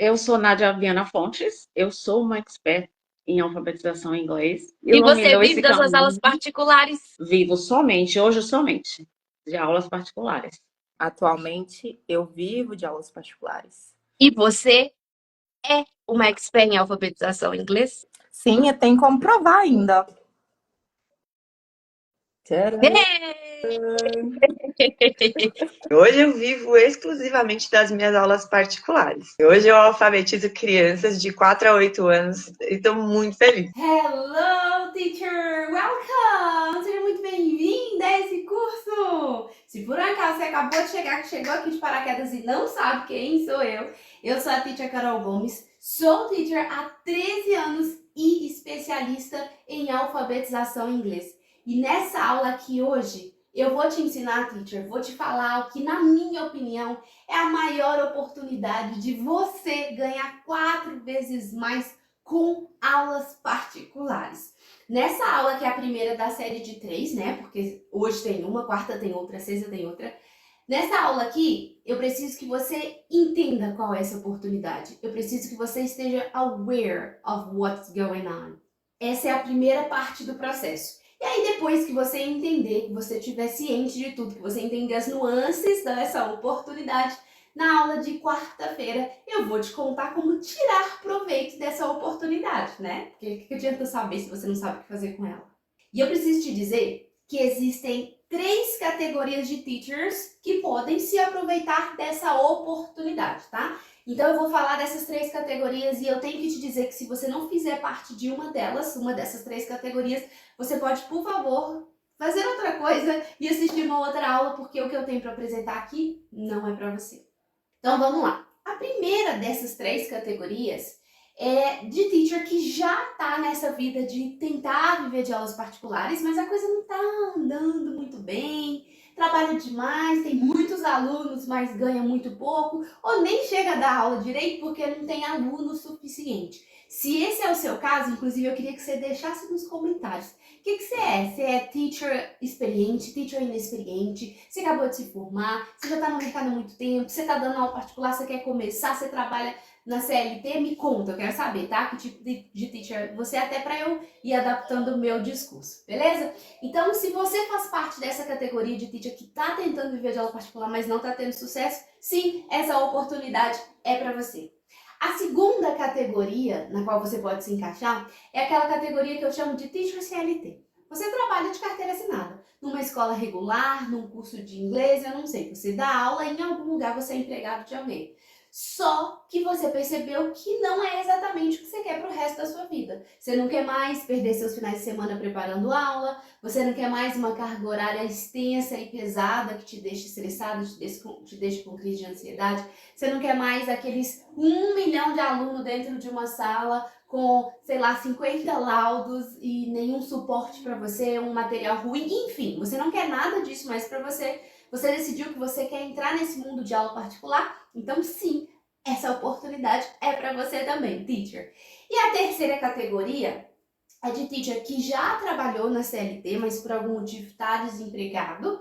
Eu sou Nádia Viana Fontes, eu sou uma expert em alfabetização em inglês. E você Iluminou vive esse das suas aulas caminho. particulares? Vivo somente, hoje somente, de aulas particulares. Atualmente, eu vivo de aulas particulares. E você é uma expert em alfabetização em inglês? Sim, eu tenho como provar ainda. Tcharam! Hoje eu vivo exclusivamente das minhas aulas particulares. Hoje eu alfabetizo crianças de 4 a 8 anos e estou muito feliz. Hello, teacher! Welcome! Seja muito bem-vinda a esse curso! Se por acaso você acabou de chegar, que chegou aqui de paraquedas e não sabe quem sou eu sou a teacher Carol Gomes, sou teacher há 13 anos e especialista em alfabetização em inglês. E nessa aula aqui hoje, eu vou te ensinar, teacher, vou te falar o que, na minha opinião, é a maior oportunidade de você ganhar 4 vezes mais com aulas particulares. Nessa aula, que é a primeira da série de 3, né? Porque hoje tem uma, quarta tem outra, sexta tem outra. Nessa aula aqui, eu preciso que você entenda qual é essa oportunidade. Eu preciso que você esteja aware of what's going on. Essa é a primeira parte do processo. E aí, depois que você entender, que você estiver ciente de tudo, que você entender as nuances dessa oportunidade, na aula de quarta-feira eu vou te contar como tirar proveito dessa oportunidade, né? Porque o que adianta saber se você não sabe o que fazer com ela? E eu preciso te dizer que existem 3 categorias de teachers que podem se aproveitar dessa oportunidade, tá? Então eu vou falar dessas 3 categorias e eu tenho que te dizer que se você não fizer parte de uma delas, uma dessas 3 categorias, você pode, por favor, fazer outra coisa e assistir uma outra aula, porque o que eu tenho para apresentar aqui não é para você. Então vamos lá. A primeira dessas 3 categorias é de teacher que já está nessa vida de tentar viver de aulas particulares, mas a coisa não está andando muito bem, trabalha demais, tem muitos alunos, mas ganha muito pouco, ou nem chega a dar aula direito porque não tem aluno suficiente. Se esse é o seu caso, inclusive eu queria que você deixasse nos comentários. O que você é? Você é teacher experiente, teacher inexperiente? Você acabou de se formar? Você já está no mercado há muito tempo? Você está dando aula particular? Você quer começar? Você trabalha na CLT? Me conta, eu quero saber, tá? Que tipo de teacher você é, até para eu ir adaptando o meu discurso, beleza? Então, se você faz parte dessa categoria de teacher que está tentando viver de aula particular, mas não está tendo sucesso, sim, essa oportunidade é para você. A segunda categoria na qual você pode se encaixar é aquela categoria que eu chamo de Teacher CLT. Você trabalha de carteira assinada, numa escola regular, num curso de inglês, eu não sei, você dá aula e em algum lugar você é empregado de alguém. Só que você percebeu que não é exatamente o que você quer para o resto da sua vida. Você não quer mais perder seus finais de semana preparando aula, você não quer mais uma carga horária extensa e pesada que te deixe estressado, te deixe com crise de ansiedade. Você não quer mais aqueles 1 milhão de alunos dentro de uma sala com, sei lá, 50 laudos e nenhum suporte para você, um material ruim, enfim, você não quer nada disso mais para você. Você decidiu que você quer entrar nesse mundo de aula particular? Então, sim, essa oportunidade é para você também, teacher. E a terceira categoria é de teacher que já trabalhou na CLT, mas por algum motivo está desempregado,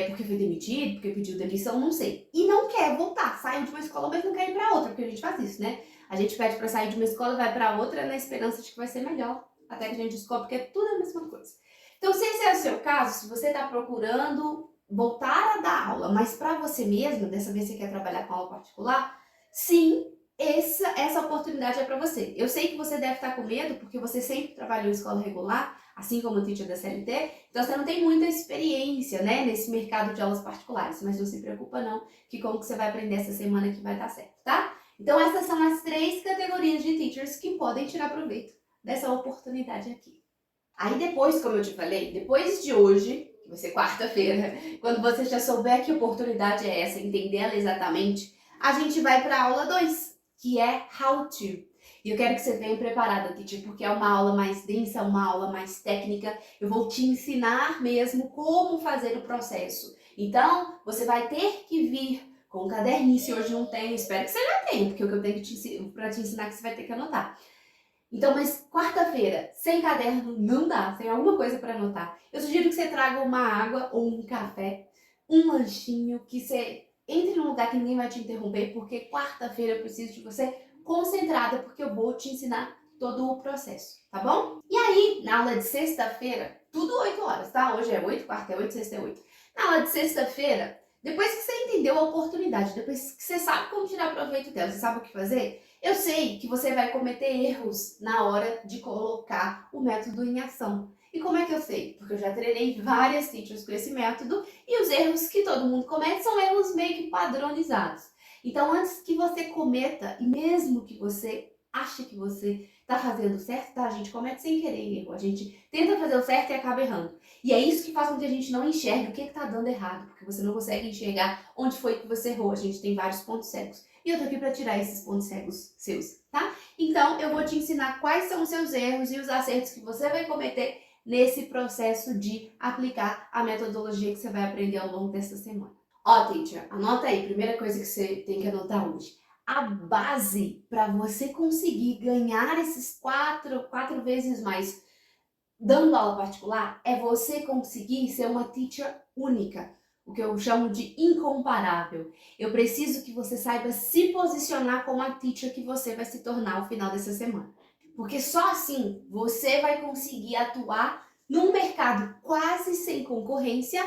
porque foi demitido, porque pediu demissão, não sei. E não quer voltar, saiu de uma escola, mas não quer ir para outra, porque a gente faz isso, né? A gente pede para sair de uma escola e vai para outra na esperança de que vai ser melhor, até que a gente descobre que é tudo a mesma coisa. Então, se esse é o seu caso, se você está procurando voltar a dar aula, mas para você mesmo, dessa vez você quer trabalhar com aula particular, sim, essa oportunidade é para você. Eu sei que você deve estar com medo, porque você sempre trabalhou em escola regular, assim como o teacher da CLT, então você não tem muita experiência, né, nesse mercado de aulas particulares, mas não se preocupa não, que como que você vai aprender essa semana que vai dar certo, tá? Então essas são as 3 categorias de teachers que podem tirar proveito dessa oportunidade aqui. Aí depois, como eu te falei, depois de hoje, que vai ser quarta-feira, quando você já souber que oportunidade é essa, entender ela exatamente, a gente vai para a aula 2, que é How to. E eu quero que você venha preparada, teacher, porque é uma aula mais densa, uma aula mais técnica. Eu vou te ensinar mesmo como fazer o processo. Então, você vai ter que vir com um caderninho, se hoje não tem, espero que você já tenha, porque o que eu tenho para te ensinar é que você vai ter que anotar. Então, mas quarta-feira, sem caderno, não dá, sem alguma coisa para anotar. Eu sugiro que você traga uma água ou um café, um lanchinho, que você entre num lugar que ninguém vai te interromper, porque quarta-feira eu preciso de você concentrada, porque eu vou te ensinar todo o processo, tá bom? E aí, na aula de sexta-feira, tudo 8 horas, tá? Hoje é 8, quarta é 8, sexta é 8. Na aula de sexta-feira, depois que você entendeu a oportunidade, depois que você sabe como tirar proveito dela, você sabe o que fazer, eu sei que você vai cometer erros na hora de colocar o método em ação. E como é que eu sei? Porque eu já treinei várias teachers com esse método e os erros que todo mundo comete são erros meio que padronizados. Então, antes que você cometa, e mesmo que você ache que você está fazendo certo, tá? A gente comete sem querer erro. A gente tenta fazer o certo e acaba errando. E é isso que faz com que a gente não enxergue o que está dando errado, porque você não consegue enxergar onde foi que você errou. A gente tem vários pontos cegos. E eu tô aqui para tirar esses pontos cegos seus, tá? Então, eu vou te ensinar quais são os seus erros e os acertos que você vai cometer nesse processo de aplicar a metodologia que você vai aprender ao longo dessa semana. Ó, teacher, anota aí, primeira coisa que você tem que anotar hoje. A base para você conseguir ganhar esses quatro vezes mais dando aula particular é você conseguir ser uma teacher única, o que eu chamo de incomparável. Eu preciso que você saiba se posicionar como a teacher que você vai se tornar ao final dessa semana. Porque só assim você vai conseguir atuar num mercado quase sem concorrência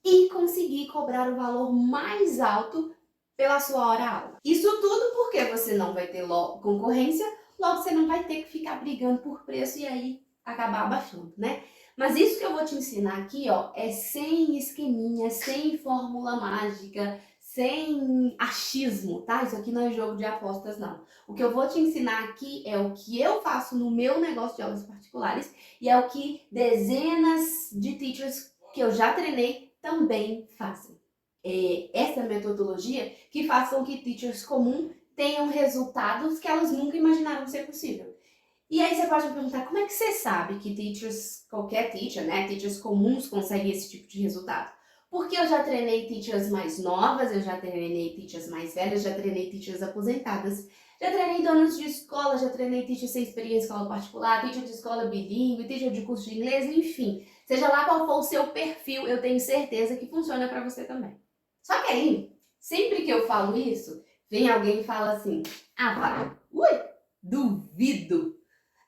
e conseguir cobrar o valor mais alto pela sua hora-aula. Isso tudo porque você não vai ter concorrência, logo você não vai ter que ficar brigando por preço e aí acabar abaixando, né? Mas isso que eu vou te ensinar aqui, ó, é sem esqueminha, sem fórmula mágica, sem achismo, tá? Isso aqui não é jogo de apostas, não. O que eu vou te ensinar aqui é o que eu faço no meu negócio de aulas particulares e é o que dezenas de teachers que eu já treinei também fazem. Essa metodologia que faz com que teachers comuns tenham resultados que elas nunca imaginaram ser possível. E aí você pode me perguntar, como é que você sabe que teachers, qualquer teacher, né, teachers comuns conseguem esse tipo de resultado? Porque eu já treinei teachers mais novas, eu já treinei teachers mais velhas, já treinei teachers aposentadas, já treinei donos de escola, já treinei teachers sem experiência em escola particular, teacher de escola bilíngue, teacher de curso de inglês, enfim. Seja lá qual for o seu perfil, eu tenho certeza que funciona para você também. Só que aí, sempre que eu falo isso, vem alguém e fala assim, vai, duvido.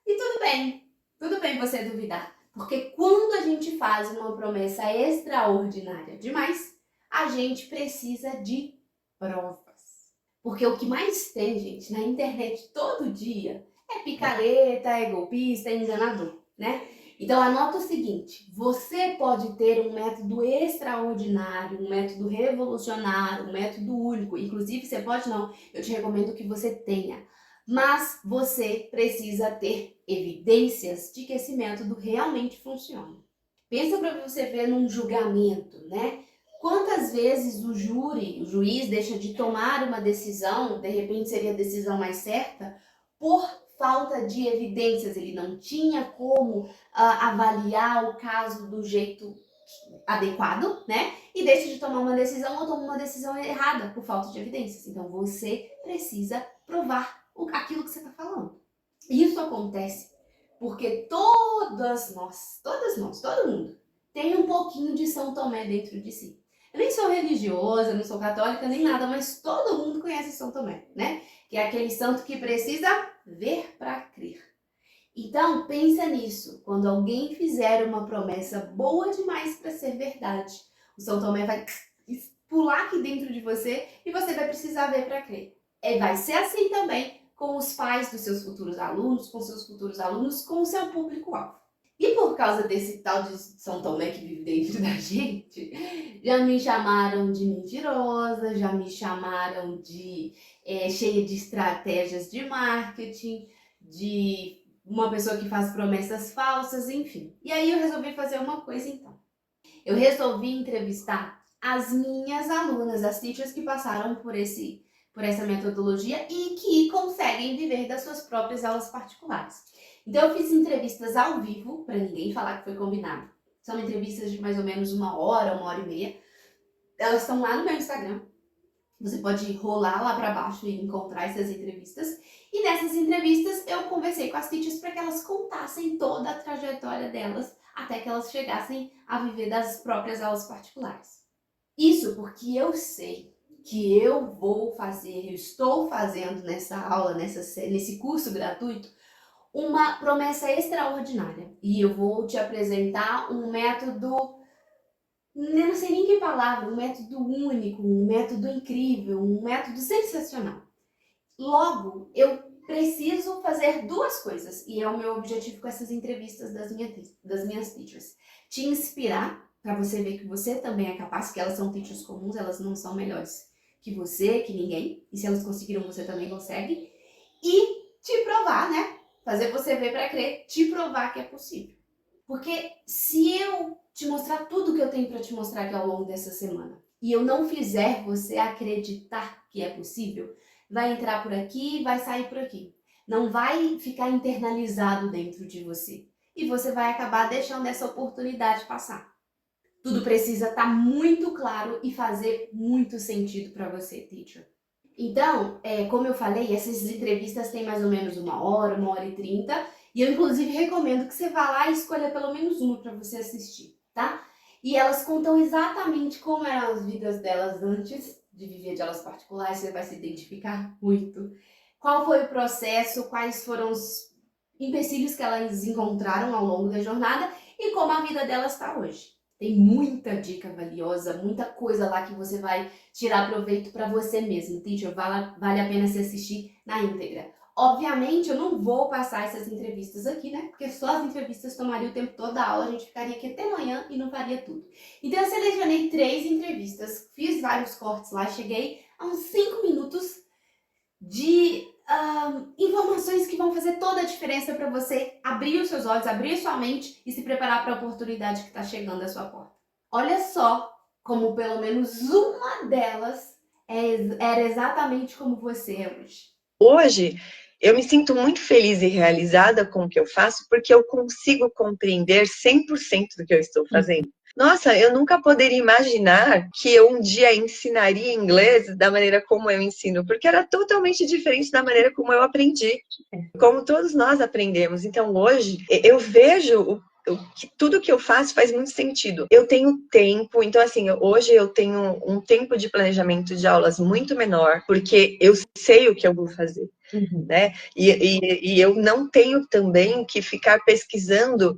E tudo bem você duvidar, porque quando a gente faz uma promessa extraordinária demais, a gente precisa de provas. Porque o que mais tem, gente, na internet todo dia é picareta, é golpista, é enganador, né? Então anota o seguinte, você pode ter um método extraordinário, um método revolucionário, um método único, inclusive você pode não, eu te recomendo que você tenha. Mas você precisa ter evidências de que esse método realmente funciona. Pensa para você ver num julgamento, né? Quantas vezes o juiz deixa de tomar uma decisão, de repente seria a decisão mais certa, por falta de evidências. Ele não tinha como avaliar o caso do jeito adequado, né? E deixa de tomar uma decisão ou toma uma decisão errada por falta de evidências. Então você precisa provar aquilo que você está falando. Isso acontece porque todo mundo tem um pouquinho de São Tomé dentro de si. Eu nem sou religiosa, não sou católica, nem nada, mas todo mundo conhece São Tomé, né? Que é aquele santo que precisa ver para crer. Então, pensa nisso. Quando alguém fizer uma promessa boa demais para ser verdade, o São Tomé vai pular aqui dentro de você e você vai precisar ver para crer. Vai ser assim também com os pais dos seus futuros alunos, com seus futuros alunos, com o seu público-alvo. E por causa desse tal de São Tomé que vive dentro da gente, já me chamaram de mentirosa, já me chamaram de cheia de estratégias de marketing, de uma pessoa que faz promessas falsas, enfim. E aí eu resolvi fazer uma coisa então. Eu resolvi entrevistar as minhas alunas, as teachers que passaram por essa metodologia e que conseguem viver das suas próprias aulas particulares. Então eu fiz entrevistas ao vivo, para ninguém falar que foi combinado. São entrevistas de mais ou menos 1 hora, 1h30. Elas estão lá no meu Instagram. Você pode rolar lá para baixo e encontrar essas entrevistas. E nessas entrevistas eu conversei com as teachers para que elas contassem toda a trajetória delas até que elas chegassem a viver das próprias aulas particulares. Isso porque eu sei que eu vou fazer, eu estou fazendo nessa aula, nesse curso gratuito, uma promessa extraordinária. E eu vou te apresentar um método, eu não sei nem que palavra, um método único, um método incrível, um método sensacional. Logo, eu preciso fazer duas coisas, e é o meu objetivo com essas entrevistas das minhas teachers. Te inspirar, para você ver que você também é capaz, que elas são teachers comuns, elas não são melhores que você, que ninguém, e se elas conseguiram, você também consegue. E te provar, né? Fazer você ver para crer, te provar que é possível. Porque se eu te mostrar tudo que eu tenho para te mostrar aqui ao longo dessa semana, e eu não fizer você acreditar que é possível, vai entrar por aqui e vai sair por aqui. Não vai ficar internalizado dentro de você. E você vai acabar deixando essa oportunidade passar. Tudo precisa estar muito claro e fazer muito sentido para você, teacher. Então, como eu falei, essas entrevistas têm mais ou menos 1 hora e 30. E eu, inclusive, recomendo que você vá lá e escolha pelo menos uma para você assistir, tá? E elas contam exatamente como eram as vidas delas antes de viver de aulas particulares. Você vai se identificar muito. Qual foi o processo, quais foram os empecilhos que elas encontraram ao longo da jornada e como a vida delas está hoje. Tem muita dica valiosa, muita coisa lá que você vai tirar proveito para você mesmo. Teacher, vale a pena se assistir na íntegra. Obviamente, eu não vou passar essas entrevistas aqui, né? Porque só as entrevistas tomariam o tempo todo da aula, a gente ficaria aqui até amanhã e não faria tudo. Então, eu selecionei 3 entrevistas, fiz vários cortes lá, cheguei a uns 5 minutos de informações que vão fazer toda a diferença para você abrir os seus olhos, abrir sua mente e se preparar para a oportunidade que está chegando à sua porta. Olha só como pelo menos uma delas era exatamente como você é hoje. Hoje, eu me sinto muito feliz e realizada com o que eu faço, porque eu consigo compreender 100% do que eu estou fazendo. Nossa, eu nunca poderia imaginar que eu um dia ensinaria inglês da maneira como eu ensino, porque era totalmente diferente da maneira como eu aprendi, como todos nós aprendemos. Então, hoje, eu vejo que tudo que eu faço faz muito sentido. Eu tenho tempo, então assim, hoje eu tenho um tempo de planejamento de aulas muito menor, porque eu sei o que eu vou fazer, né? E eu não tenho também que ficar pesquisando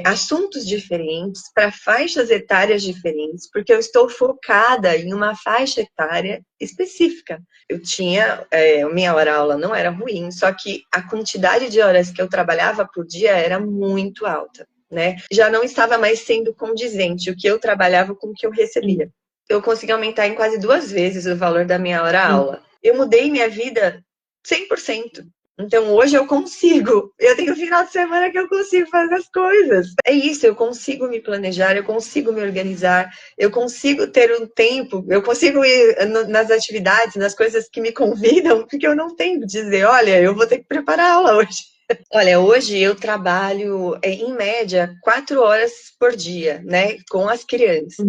assuntos diferentes para faixas etárias diferentes, porque eu estou focada em uma faixa etária específica. Eu tinha, minha hora-aula não era ruim, só que a quantidade de horas que eu trabalhava por dia era muito alta, né? Já não estava mais sendo condizente o que eu trabalhava com o que eu recebia. Eu consegui aumentar em quase 2 vezes o valor da minha hora-aula. Eu mudei minha vida 100%. Então, hoje eu consigo. Eu tenho final de semana que eu consigo fazer as coisas. É isso, eu consigo me planejar, eu consigo me organizar, eu consigo ter um tempo, eu consigo ir nas atividades, nas coisas que me convidam, porque eu não tenho que dizer, olha, eu vou ter que preparar a aula hoje. Olha, hoje eu trabalho, em média, 4 horas por dia, né, com as crianças.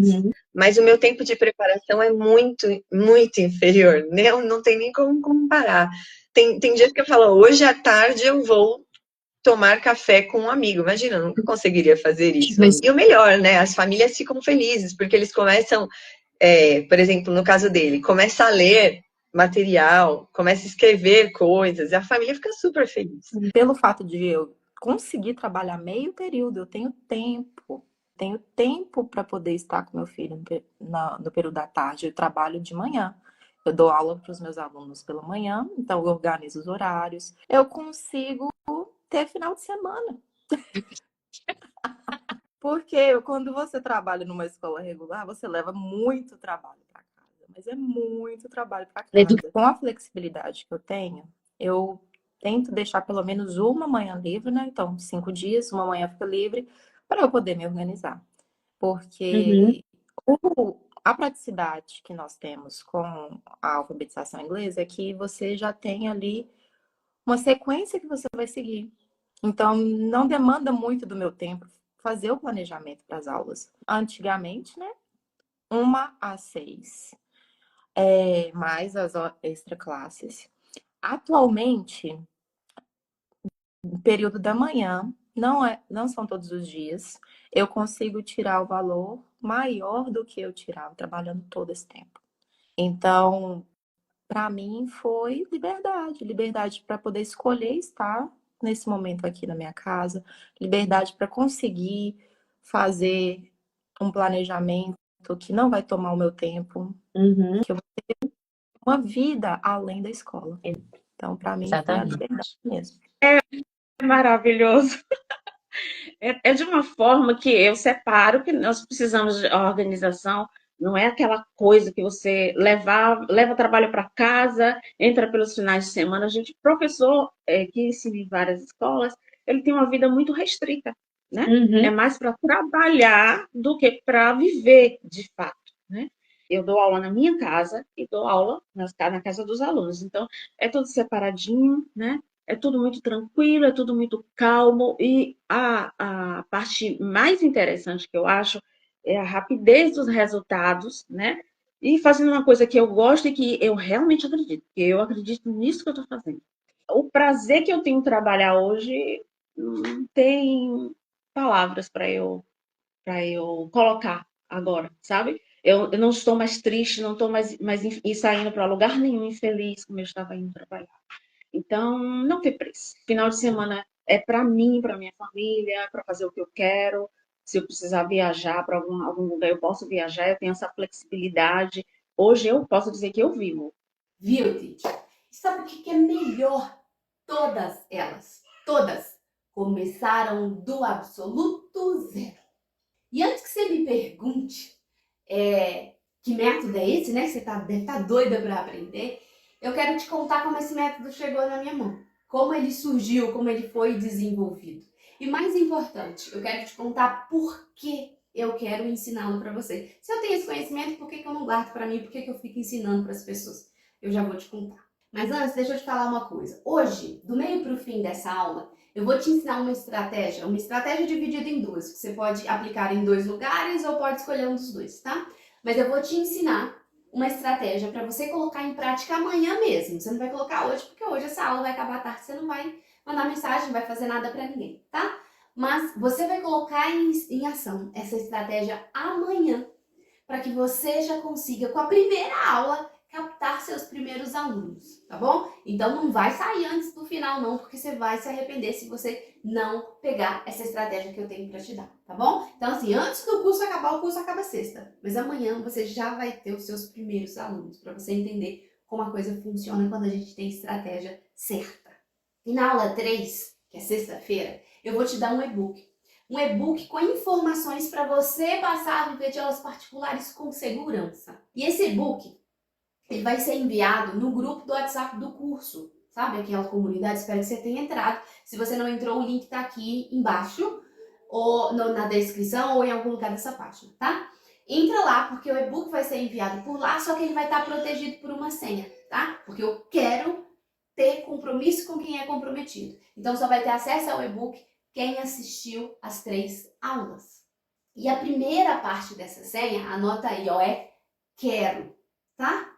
Mas o meu tempo de preparação é muito, muito inferior. Não tem nem como comparar. Tem dias que eu falo, hoje à tarde eu vou tomar café com um amigo. Imagina, eu nunca conseguiria fazer isso. E o melhor, né? As famílias ficam felizes, porque eles começam, por exemplo, no caso dele, começa a ler material, começa a escrever coisas, e a família fica super feliz. Pelo fato de eu conseguir trabalhar meio período, eu tenho tempo para poder estar com meu filho no período da tarde. Eu trabalho de manhã. Eu dou aula para os meus alunos pela manhã, então eu organizo os horários. Eu consigo ter final de semana. Porque quando você trabalha numa escola regular, você leva muito trabalho para casa. Mas é muito trabalho para casa. Com a flexibilidade que eu tenho, eu tento deixar pelo menos uma manhã livre, né? Então, 5 dias, uma manhã fica livre, para eu poder me organizar. Porque a praticidade que nós temos com a alfabetização inglesa é que você já tem ali uma sequência que você vai seguir. Então, não demanda muito do meu tempo fazer o planejamento para as aulas. Antigamente, né? 1 às 6, mais as extra classes. Atualmente, no período da manhã, não são todos os dias, eu consigo tirar o valor maior do que eu tirava trabalhando todo esse tempo. Então, para mim foi liberdade para poder escolher estar nesse momento aqui na minha casa, liberdade para conseguir fazer um planejamento que não vai tomar o meu tempo, Uhum, que eu vou ter uma vida além da escola. Então, para mim foi a exatamente. liberdade mesmo. Maravilhoso. É de uma forma que eu separo que nós precisamos de organização, não é aquela coisa que você leva trabalho para casa, entra pelos finais de semana. A gente, professor que ensina em várias escolas, ele tem uma vida muito restrita, né? É Uhum, mais para trabalhar do que para viver de fato, né? Eu dou aula na minha casa e dou aula na casa dos alunos. Então, é tudo separadinho, né? É tudo muito tranquilo, é tudo muito calmo. E a parte mais interessante que eu acho é a rapidez dos resultados, né? E fazendo uma coisa que eu gosto e que eu realmente acredito, que eu acredito nisso que eu estou fazendo. O prazer que eu tenho em trabalhar hoje não tem palavras para eu colocar agora, sabe? Eu não estou mais triste, não estou mais saindo para lugar nenhum infeliz como eu estava indo trabalhar. Então, não tem preço. Final de semana é para mim, para minha família, para fazer o que eu quero. Se eu precisar viajar para algum lugar, eu posso viajar, eu tenho essa flexibilidade. Hoje eu posso dizer que eu vivo. Viu, teacher? E sabe o que é melhor? Todas começaram do absoluto zero. E antes que você me pergunte que método é esse, né? Que você deve estar doida para aprender. Eu quero te contar como esse método chegou na minha mão. Como ele surgiu, como ele foi desenvolvido. E mais importante, eu quero te contar por que eu quero ensiná-lo para você. Se eu tenho esse conhecimento, por que eu não guardo para mim? Por que eu fico ensinando para as pessoas? Eu já vou te contar. Mas antes, deixa eu te falar uma coisa. Hoje, do meio para o fim dessa aula, eu vou te ensinar uma estratégia dividida em duas, que você pode aplicar em 2 lugares ou pode escolher um dos dois, tá? Mas eu vou te ensinar uma estratégia para você colocar em prática amanhã mesmo. Você não vai colocar hoje, porque hoje essa aula vai acabar tarde, você não vai mandar mensagem, não vai fazer nada para ninguém, tá? Mas você vai colocar em ação essa estratégia amanhã, para que você já consiga, com a primeira aula, captar seus primeiros alunos, tá bom? Então não vai sair antes do final não, porque você vai se arrepender se você não pegar essa estratégia que eu tenho para te dar, tá bom? Então assim, antes do curso acabar, o curso acaba sexta, mas amanhã você já vai ter os seus primeiros alunos, para você entender como a coisa funciona quando a gente tem estratégia certa. E na aula 3, que é sexta-feira, eu vou te dar um e-book com informações para você passar a viver de aulas particulares com segurança. E esse e-book, ele vai ser enviado no grupo do WhatsApp do curso, sabe? Aquela comunidade, espero que você tenha entrado. Se você não entrou, o link está aqui embaixo, ou na descrição, ou em algum lugar dessa página, tá? Entra lá, porque o e-book vai ser enviado por lá, só que ele vai estar protegido por uma senha, tá? Porque eu quero ter compromisso com quem é comprometido. Então, só vai ter acesso ao e-book quem assistiu as 3 aulas. E a primeira parte dessa senha, anota aí, ó, é quero, tá?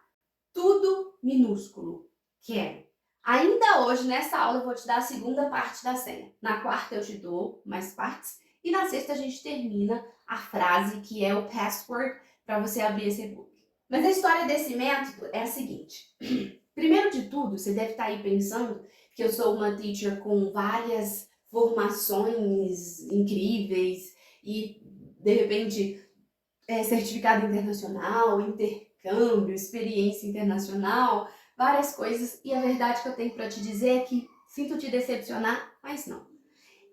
Tudo minúsculo, quero. Ainda hoje, nessa aula, eu vou te dar a segunda parte da senha. Na quarta eu te dou mais partes. E na sexta a gente termina a frase que é o password para você abrir esse e-book. Mas a história desse método é a seguinte. Primeiro de tudo, você deve estar aí pensando que eu sou uma teacher com várias formações incríveis e, de repente, certificado internacional, intercâmbio, experiência internacional, várias coisas. E a verdade que eu tenho para te dizer é que sinto te decepcionar, mas não.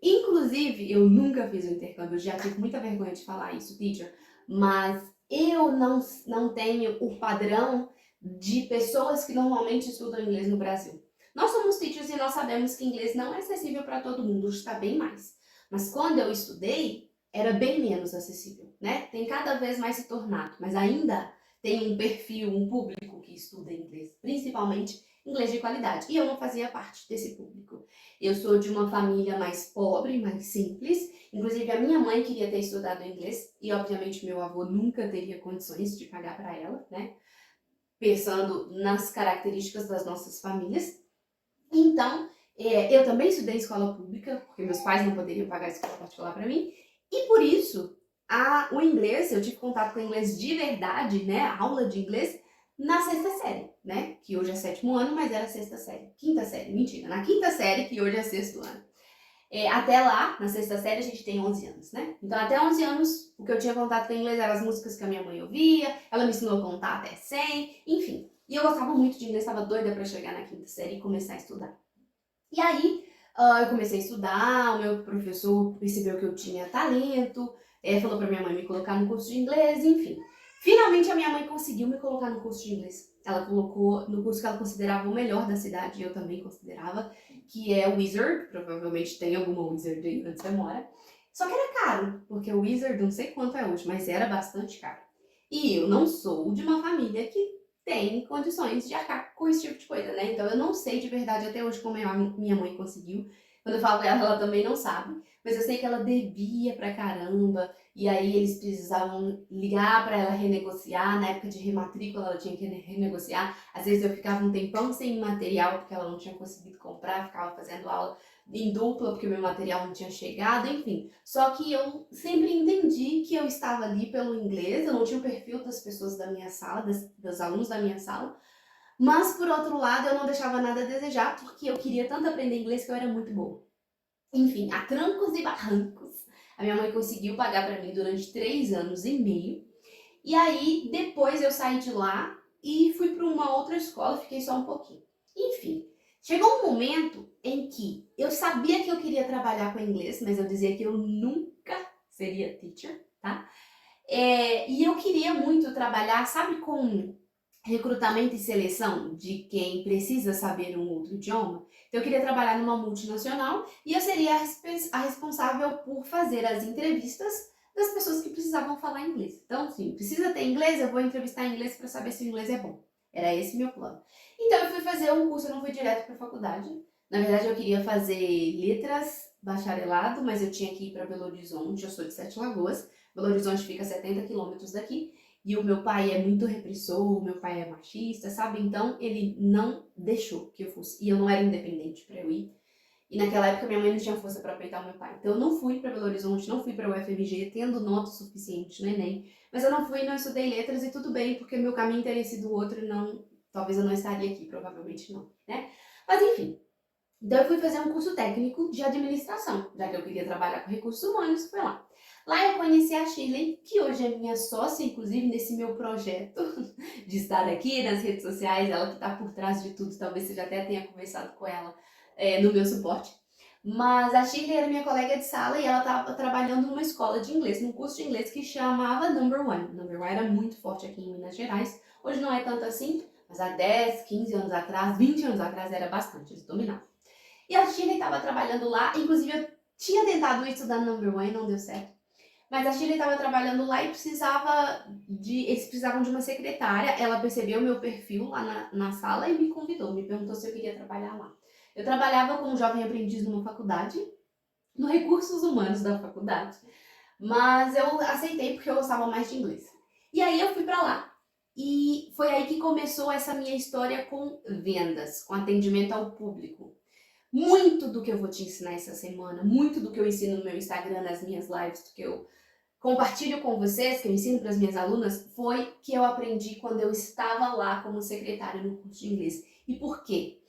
Inclusive, eu nunca fiz o intercâmbio, eu já tive muita vergonha de falar isso, teacher, mas eu não tenho o padrão de pessoas que normalmente estudam inglês no Brasil. Nós somos teachers e nós sabemos que inglês não é acessível para todo mundo, hoje está bem mais. Mas quando eu estudei, era bem menos acessível, né? Tem cada vez mais se tornado, mas ainda tem um perfil, um público que estuda inglês, principalmente inglês de qualidade. E eu não fazia parte desse público. Eu sou de uma família mais pobre, mais simples. Inclusive, a minha mãe queria ter estudado inglês e, obviamente, meu avô nunca teria condições de pagar para ela, né? Pensando nas características das nossas famílias. Então, eu também estudei em escola pública, porque meus pais não poderiam pagar a escola particular para mim. E, por isso, o inglês, eu tive contato com o inglês de verdade, né? A aula de inglês, na sexta série, né? Que hoje é sétimo ano, mas era sexta série. Quinta série, mentira. Na quinta série, que hoje é sexto ano. Até lá, na sexta série, a gente tem 11 anos, né? Então, até 11 anos, o que eu tinha contato com inglês eram as músicas que a minha mãe ouvia, ela me ensinou a contar até 100, enfim. E eu gostava muito de inglês, estava doida para chegar na quinta série e começar a estudar. E aí, eu comecei a estudar, o meu professor percebeu que eu tinha talento, falou para minha mãe me colocar no curso de inglês, enfim. Finalmente, a minha mãe conseguiu me colocar no curso de inglês. Ela colocou no curso que ela considerava o melhor da cidade, e eu também considerava, que é o Wizard, provavelmente tem alguma Wizard aí onde você mora. Só que era caro, porque o Wizard, não sei quanto é hoje, mas era bastante caro. E eu não sou de uma família que tem condições de arcar com esse tipo de coisa, né? Então eu não sei de verdade até hoje como minha mãe conseguiu. Quando eu falo pra ela, ela também não sabe. Mas eu sei que ela devia pra caramba. E aí eles precisavam ligar pra ela renegociar. Na época de rematrícula ela tinha que renegociar. Às vezes eu ficava um tempão sem material porque ela não tinha conseguido comprar. Ficava fazendo aula em dupla porque o meu material não tinha chegado, enfim. Só que eu sempre entendi que eu estava ali pelo inglês, eu não tinha o perfil das pessoas da minha sala, dos alunos da minha sala, mas por outro lado eu não deixava nada a desejar porque eu queria tanto aprender inglês que eu era muito boa. Enfim, a trancos e barrancos, a minha mãe conseguiu pagar para mim durante 3 anos e meio, e aí depois eu saí de lá e fui para uma outra escola, fiquei só um pouquinho. Enfim, chegou um momento em que eu sabia que eu queria trabalhar com inglês, mas eu dizia que eu nunca seria teacher, tá? E eu queria muito trabalhar, sabe, com recrutamento e seleção de quem precisa saber um outro idioma. Então, eu queria trabalhar numa multinacional e eu seria a responsável por fazer as entrevistas das pessoas que precisavam falar inglês. Então, sim, precisa ter inglês, eu vou entrevistar em inglês para saber se o inglês é bom. Era esse meu plano. Então, eu fui fazer um curso, eu não fui direto para a faculdade. Na verdade, eu queria fazer letras, bacharelado, mas eu tinha que ir para Belo Horizonte, eu sou de Sete Lagoas. Belo Horizonte fica a 70 quilômetros daqui. E o meu pai é muito repressor, o meu pai é machista, sabe? Então ele não deixou que eu fosse. E eu não era independente para eu ir. E naquela época minha mãe não tinha força para peitar o meu pai. Então eu não fui para Belo Horizonte, não fui para o UFMG, tendo nota suficiente no Enem. Mas eu não fui, não estudei letras e tudo bem, porque meu caminho teria sido outro e não. Talvez eu não estaria aqui, provavelmente não, né? Mas enfim. Então eu fui fazer um curso técnico de administração, já que eu queria trabalhar com recursos humanos, foi lá. Lá eu conheci a Shirley, que hoje é minha sócia, inclusive, nesse meu projeto de estar aqui nas redes sociais, ela que está por trás de tudo, talvez você já até tenha conversado com ela no meu suporte. Mas a Shirley era minha colega de sala e ela estava trabalhando numa escola de inglês, num curso de inglês que chamava Number One. Number One era muito forte aqui em Minas Gerais, hoje não é tanto assim, mas há 10, 15 anos atrás, 20 anos atrás era bastante, eles dominavam. E a Shirley estava trabalhando lá, inclusive eu tinha tentado estudar Number One, não deu certo. Mas a Shirley estava trabalhando lá e eles precisavam de uma secretária. Ela percebeu meu perfil lá na sala e me convidou, me perguntou se eu queria trabalhar lá. Eu trabalhava como jovem aprendiz numa faculdade, no recursos humanos da faculdade, mas eu aceitei porque eu gostava mais de inglês. E aí eu fui para lá. E foi aí que começou essa minha história com vendas, com atendimento ao público. Muito do que eu vou te ensinar essa semana, muito do que eu ensino no meu Instagram, nas minhas lives, do que eu compartilho com vocês, que eu ensino para as minhas alunas, foi que eu aprendi quando eu estava lá como secretária no curso de inglês. E por quê?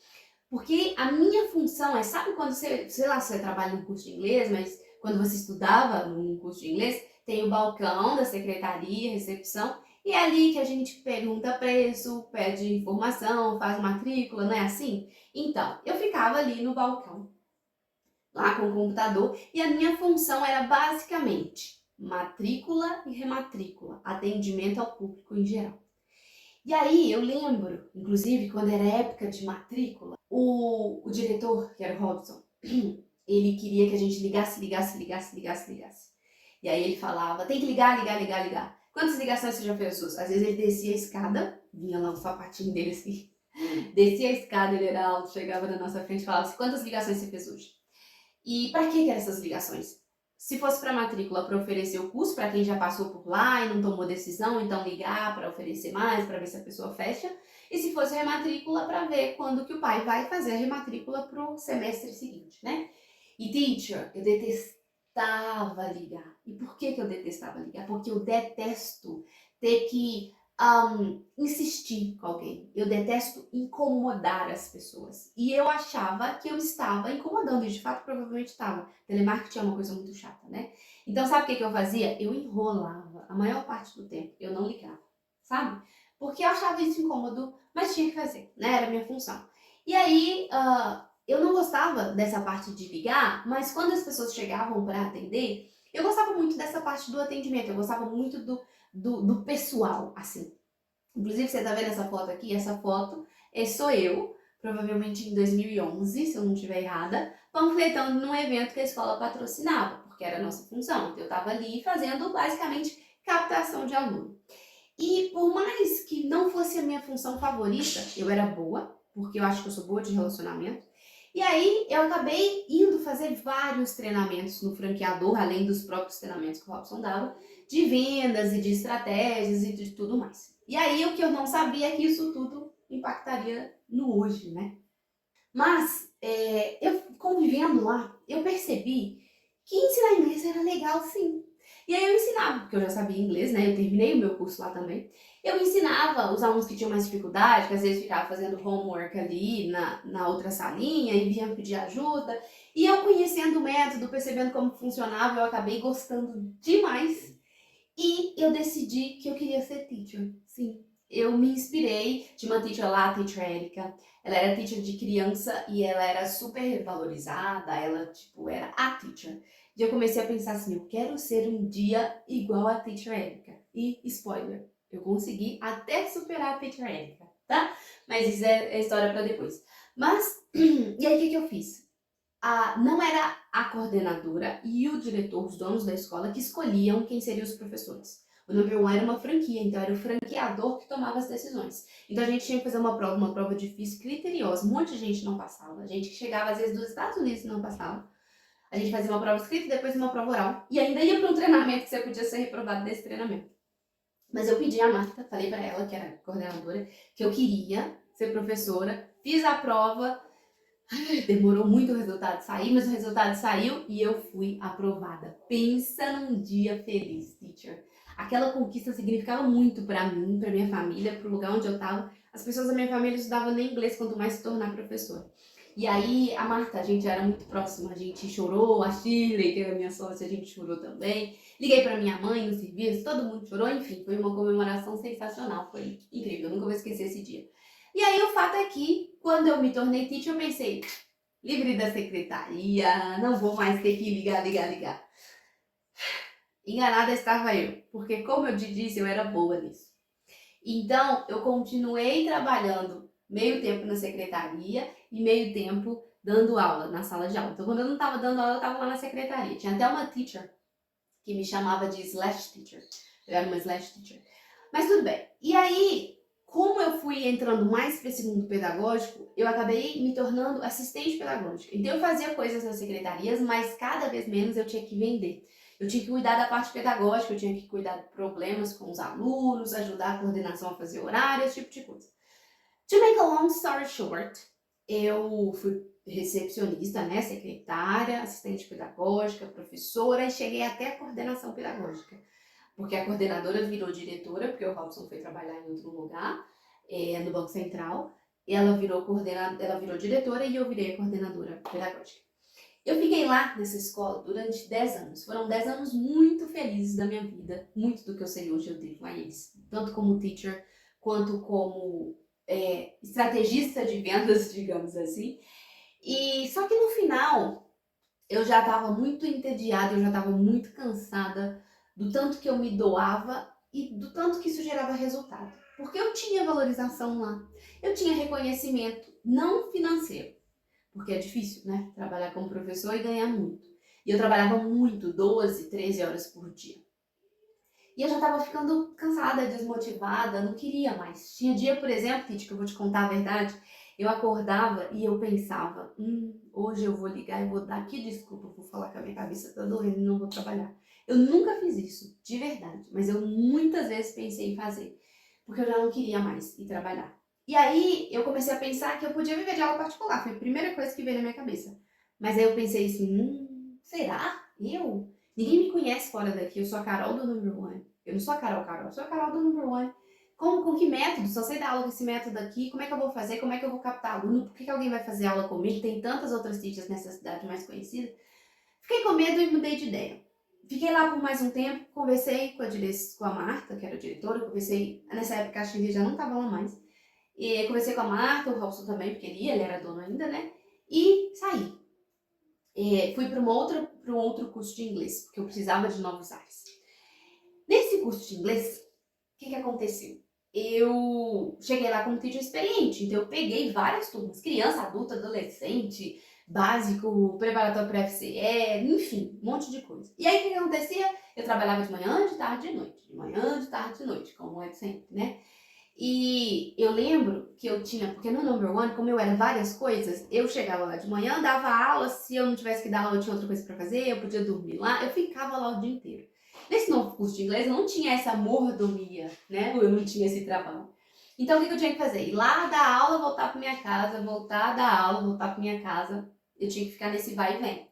Porque a minha função sabe quando você, sei lá, você trabalha no curso de inglês, mas quando você estudava no curso de inglês, tem o balcão da secretaria, recepção, e é ali que a gente pergunta preço, pede informação, faz matrícula, não é assim? Então, eu ficava ali no balcão, lá com o computador, e a minha função era basicamente matrícula e rematrícula, atendimento ao público em geral. E aí eu lembro, inclusive, quando era época de matrícula, o diretor, que era o Robson, ele queria que a gente ligasse. E aí ele falava, tem que ligar. Quantas ligações você já fez, Sus? Às vezes ele descia a escada, vinha lá um sapatinho dele assim, descia a escada, ele era alto, chegava na nossa frente e falava assim, quantas ligações você fez hoje? E para que eram essas ligações? Se fosse para matrícula, para oferecer o curso para quem já passou por lá e não tomou decisão, então ligar para oferecer mais, para ver se a pessoa fecha. E se fosse rematrícula, para ver quando que o pai vai fazer a rematrícula para o semestre seguinte, né? E teacher, eu detestava ligar. E por que eu detestava ligar? Porque eu detesto ter que insistir com alguém. Eu detesto incomodar as pessoas. E eu achava que eu estava incomodando, e de fato provavelmente estava. Telemarketing é uma coisa muito chata, né? Então sabe o que eu fazia? Eu enrolava a maior parte do tempo. Eu não ligava, sabe? Porque eu achava isso incômodo, mas tinha que fazer, né? Era a minha função. E aí, eu não gostava dessa parte de ligar, mas quando as pessoas chegavam para atender, eu gostava muito dessa parte do atendimento. Eu gostava muito do pessoal, assim. Inclusive, você tá vendo essa foto aqui? Essa foto sou eu, provavelmente em 2011, se eu não estiver errada, panfletando num evento que a escola patrocinava, porque era a nossa função. Então, eu estava ali fazendo, basicamente, captação de aluno. E por mais que não fosse a minha função favorita, eu era boa, porque eu acho que eu sou boa de relacionamento. E aí eu acabei indo fazer vários treinamentos no franqueador, além dos próprios treinamentos que o Robson dava, de vendas e de estratégias e de tudo mais. E aí o que eu não sabia é que isso tudo impactaria no hoje, né? Mas eu convivendo lá, eu percebi que ensinar inglês era legal sim. E aí eu ensinava, porque eu já sabia inglês, né? Eu terminei o meu curso lá também. Eu ensinava os alunos que tinham mais dificuldade, que às vezes ficavam fazendo homework ali na outra salinha e vinham pedir ajuda. E eu conhecendo o método, percebendo como funcionava, eu acabei gostando demais. E eu decidi que eu queria ser teacher, sim. Eu me inspirei de uma teacher lá, a teacher Erika. Ela era teacher de criança e ela era super valorizada, ela, tipo, era a teacher. E eu comecei a pensar assim, eu quero ser um dia igual a teacher Erika. E, spoiler, eu consegui até superar a teacher Erika, tá? Mas isso é história pra depois. Mas, e aí o que eu fiz? Não era a coordenadora e o diretor, os donos da escola, que escolhiam quem seriam os professores. O Number One era uma franquia, então era o franqueador que tomava as decisões. Então a gente tinha que fazer uma prova difícil, criteriosa. Um monte de gente não passava. Gente que chegava às vezes dos Estados Unidos e não passava. A gente fazia uma prova escrita e depois uma prova oral. E ainda ia para um treinamento que você podia ser reprovado desse treinamento. Mas eu pedi a Marta, falei para ela, que era coordenadora, que eu queria ser professora. Fiz a prova. Demorou muito o resultado sair, mas o resultado saiu e eu fui aprovada. Pensa num dia feliz, teacher. Aquela conquista significava muito pra mim, pra minha família, pro lugar onde eu tava. As pessoas da minha família estudavam nem inglês, quanto mais se tornar professora. E aí, a Marta, a gente era muito próxima, a gente chorou, a Shirley, que era minha sócia, a gente chorou também. Liguei pra minha mãe no serviço, todo mundo chorou, enfim, foi uma comemoração sensacional, foi incrível, eu nunca vou esquecer esse dia. E aí o fato é que, quando eu me tornei teacher, eu pensei, livre da secretaria, não vou mais ter que ligar. Enganada estava eu, porque como eu te disse, eu era boa nisso. Então, eu continuei trabalhando meio tempo na secretaria e meio tempo dando aula na sala de aula. Então, quando eu não estava dando aula, eu estava lá na secretaria. Tinha até uma teacher que me chamava de slash teacher. Eu era uma slash teacher. Mas tudo bem. E aí, como eu fui entrando mais para esse mundo pedagógico, eu acabei me tornando assistente pedagógica. Então eu fazia coisas nas secretarias, mas cada vez menos eu tinha que vender. Eu tinha que cuidar da parte pedagógica, eu tinha que cuidar de problemas com os alunos, ajudar a coordenação a fazer horário, esse tipo de coisa. To make a long story short, eu fui recepcionista, né, secretária, assistente pedagógica, professora e cheguei até a coordenação pedagógica. Porque a coordenadora virou diretora, porque o Robson foi trabalhar em outro lugar, no Banco Central. Ela virou diretora e eu virei a coordenadora pedagógica. Eu fiquei lá nessa escola durante 10 anos. Foram 10 anos muito felizes da minha vida. Muito do que eu sei hoje eu devo a eles. Tanto como teacher, quanto como estrategista de vendas, digamos assim. E só que no final, eu já estava muito entediada, eu já estava muito cansada do tanto que eu me doava e do tanto que isso gerava resultado. Porque eu tinha valorização lá, eu tinha reconhecimento, não financeiro, porque é difícil, né? Trabalhar como professor e ganhar muito. E eu trabalhava muito, 12, 13 horas por dia. E eu já estava ficando cansada, desmotivada, não queria mais. Tinha dia, por exemplo, Titi, que eu vou te contar a verdade, eu acordava e eu pensava, hoje eu vou ligar e vou dar aqui desculpa, vou falar que a minha cabeça tá doendo e não vou trabalhar. Eu nunca fiz isso, de verdade, mas eu muitas vezes pensei em fazer, porque eu já não queria mais ir trabalhar. E aí eu comecei a pensar que eu podia viver de aula particular, foi a primeira coisa que veio na minha cabeça. Mas aí eu pensei assim, será? Eu? Ninguém me conhece fora daqui, eu sou a Carol do Number One. Eu não sou a Carol, eu sou a Carol do Number One. com que método? Se eu sei dar aula com esse método aqui, como é que eu vou fazer? Como é que eu vou captar aluno? Por que alguém vai fazer aula comigo? Tem tantas outras teachers nessa cidade mais conhecida. Fiquei com medo e mudei de ideia. Fiquei lá por mais um tempo, conversei com a Marta, que era a diretora, conversei, nessa época a Shirley já não estava lá mais, e conversei com a Marta, o Robson também, porque ele era dono ainda, né? E saí. Fui para um outro curso de inglês, porque eu precisava de novos ares. Nesse curso de inglês, o que aconteceu? Eu cheguei lá como teacher experiente, então eu peguei várias turmas, criança, adulta, adolescente, básico, preparatório para FCE, enfim, um monte de coisa. E aí o que acontecia? Eu trabalhava de manhã, de tarde, de noite, de manhã, de tarde, de noite, como é sempre, né? E eu lembro que eu tinha, porque no Number One, como eu era várias coisas, eu chegava lá de manhã, dava aula, se eu não tivesse que dar aula, eu tinha outra coisa para fazer, eu podia dormir lá, eu ficava lá o dia inteiro. Nesse novo curso de inglês, eu não tinha essa mordomia, né? Eu não tinha esse trabalho. Então, o que eu tinha que fazer? Ir lá dar aula, voltar para minha casa, voltar dar aula, voltar para minha casa. Eu tinha que ficar nesse vai e vem.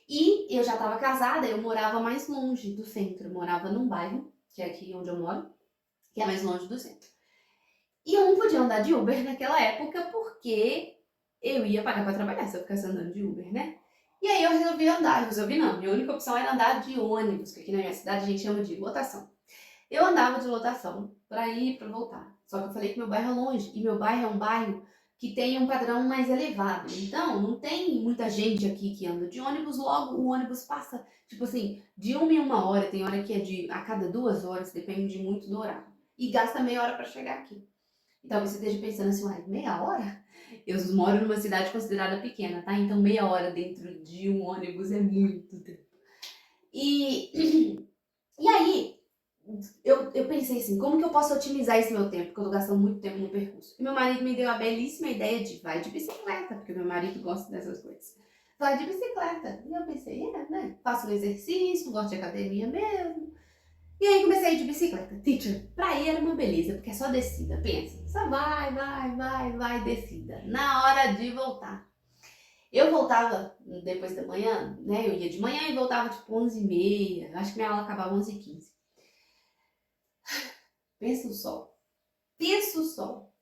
E eu já estava casada, eu morava mais longe do centro. Eu morava num bairro, que é aqui onde eu moro, que é mais longe do centro. E eu não podia andar de Uber naquela época, porque eu ia pagar para trabalhar se eu ficasse andando de Uber, né? E aí eu resolvi não, minha única opção era andar de ônibus, que aqui na minha cidade a gente chama de lotação. Eu andava de lotação para ir e para voltar. Só que eu falei que meu bairro é longe, e meu bairro é um bairro que tem um padrão mais elevado. Então, não tem muita gente aqui que anda de ônibus, logo o ônibus passa, tipo assim, de 1 em 1 hora, tem hora que é a cada 2 horas, depende muito do horário. E gasta meia hora para chegar aqui. E talvez você esteja pensando assim, uai, meia hora? Eu moro numa cidade considerada pequena, tá? Então meia hora dentro de um ônibus é muito tempo. E aí, eu pensei assim, como que eu posso otimizar esse meu tempo? Porque eu tô gastando muito tempo no percurso. E meu marido me deu a belíssima ideia de vai de bicicleta, porque meu marido gosta dessas coisas. Vai de bicicleta. E eu pensei, né? Faço um exercício, gosto de academia mesmo. E aí comecei a ir de bicicleta. Teacher, pra ir era uma beleza, porque é só descida, pensa. Só vai, descida. Na hora de voltar. Eu voltava depois da manhã, né? Eu ia de manhã e voltava tipo 11h30. Acho que minha aula acabava 11h15. Pensa o sol. Pensa o sol.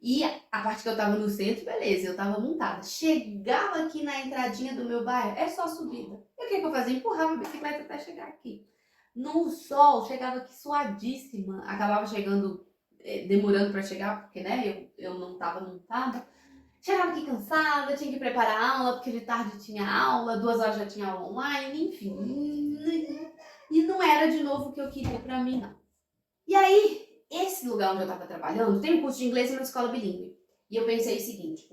E a parte que eu tava no centro, beleza, eu tava montada. Chegava aqui na entradinha do meu bairro, é só subida. E o que eu fazia? Empurrava a bicicleta até chegar aqui. No sol, chegava aqui suadíssima. Acabava chegando, demorando para chegar, porque, né, eu não tava montada. Chegava aqui cansada, tinha que preparar a aula, porque de tarde tinha aula, 2 horas já tinha aula online, enfim. E não era de novo o que eu queria pra mim, não. E aí, esse lugar onde eu tava trabalhando, tem um curso de inglês e uma escola bilíngue. E eu pensei o seguinte,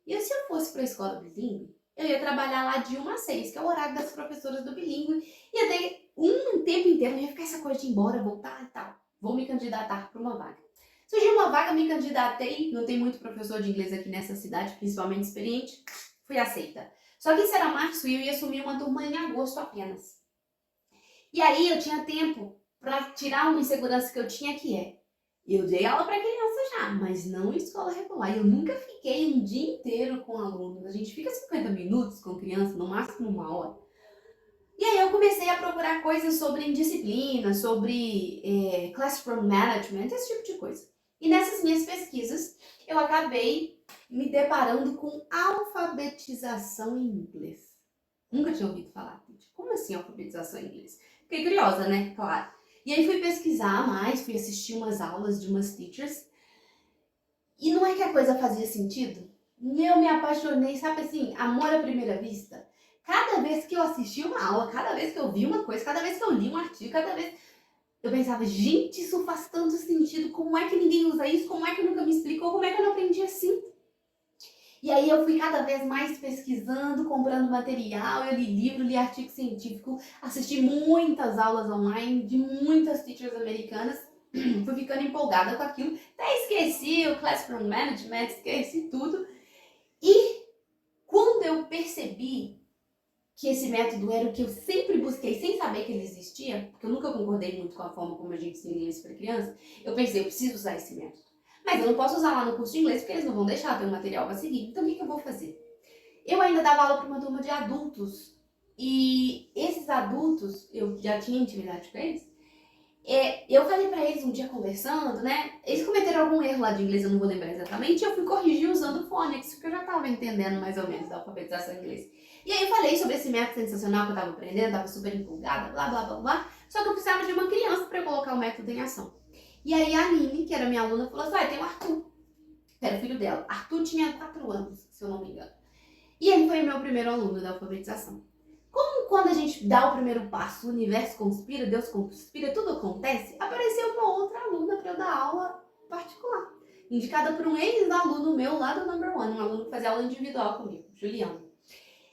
e se eu fosse pra escola bilíngue, eu ia trabalhar lá de 1 às 6, que é o horário das professoras do bilíngue, ia ter um tempo inteiro, não ia ficar essa coisa de ir embora, voltar e tal. Vou me candidatar para uma vaga. Surgiu uma vaga, me candidatei, não tem muito professor de inglês aqui nessa cidade, principalmente experiente, fui aceita. Só que isso era março e eu ia assumir uma turma em agosto apenas. E aí eu tinha tempo para tirar uma insegurança que eu tinha, que eu dei aula para criança já, mas não em escola regular. Eu nunca fiquei um dia inteiro com alunos. A gente fica 50 minutos com criança, no máximo 1 hora. E aí eu comecei a procurar coisas sobre indisciplina, sobre classroom management, esse tipo de coisa. E nessas minhas pesquisas, eu acabei me deparando com alfabetização em inglês. Nunca tinha ouvido falar. Como assim alfabetização em inglês? Fiquei curiosa, né? Claro. E aí fui pesquisar mais, fui assistir umas aulas de umas teachers. E não é que a coisa fazia sentido? Eu me apaixonei, sabe assim, amor à primeira vista? Cada vez que eu assisti uma aula, cada vez que eu vi uma coisa, cada vez que eu li um artigo, cada vez... Eu pensava, gente, isso faz tanto sentido, como é que ninguém usa isso? Como é que nunca me explicou? Como é que eu não aprendi assim? E aí eu fui cada vez mais pesquisando, comprando material, eu li livro, li artigo científico, assisti muitas aulas online de muitas teachers americanas, fui ficando empolgada com aquilo, até esqueci o Classroom Management, esqueci tudo. E quando eu percebi que esse método era o que eu sempre busquei, sem saber que ele existia, porque eu nunca concordei muito com a forma como a gente ensina inglês para criança, eu pensei, eu preciso usar esse método. Mas eu não posso usar lá no curso de inglês, porque eles não vão deixar ter um material para seguir. Então, o que eu vou fazer? Eu ainda dava aula para uma turma de adultos. E esses adultos, eu já tinha intimidade com eles, Eu falei pra eles um dia conversando, né? Eles cometeram algum erro lá de inglês, eu não vou lembrar exatamente, e eu fui corrigir usando o phonics, porque eu já tava entendendo mais ou menos da alfabetização em inglês. E aí eu falei sobre esse método sensacional que eu tava aprendendo, tava super empolgada, blá blá blá blá, só que eu precisava de uma criança pra eu colocar o método em ação. E aí a Nini, que era minha aluna, falou assim: tem o Arthur, que era o filho dela. Arthur tinha 4 anos, se eu não me engano. E ele foi o meu primeiro aluno da alfabetização. Como quando a gente dá o primeiro passo, o universo conspira, Deus conspira, tudo acontece, apareceu uma outra aluna para eu dar aula particular. Indicada por um ex-aluno meu lá do Number One, um aluno que fazia aula individual comigo, Juliano.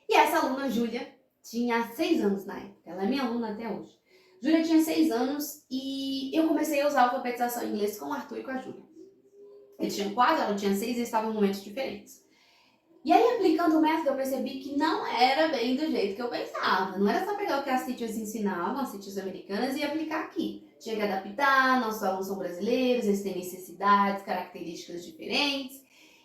E essa aluna, Júlia, tinha 6 anos na época, ela é minha aluna até hoje. Júlia tinha 6 anos e eu comecei a usar a alfabetização em inglês com o Arthur e com a Júlia. Eles tinham 4, ela tinha 6 e estavam em momentos diferentes. E aí, aplicando o método, eu percebi que não era bem do jeito que eu pensava. Não era só pegar o que as teachers ensinavam, as teachers americanas, e aplicar aqui. Tinha que adaptar, nossos alunos são brasileiros, eles têm necessidades, características diferentes.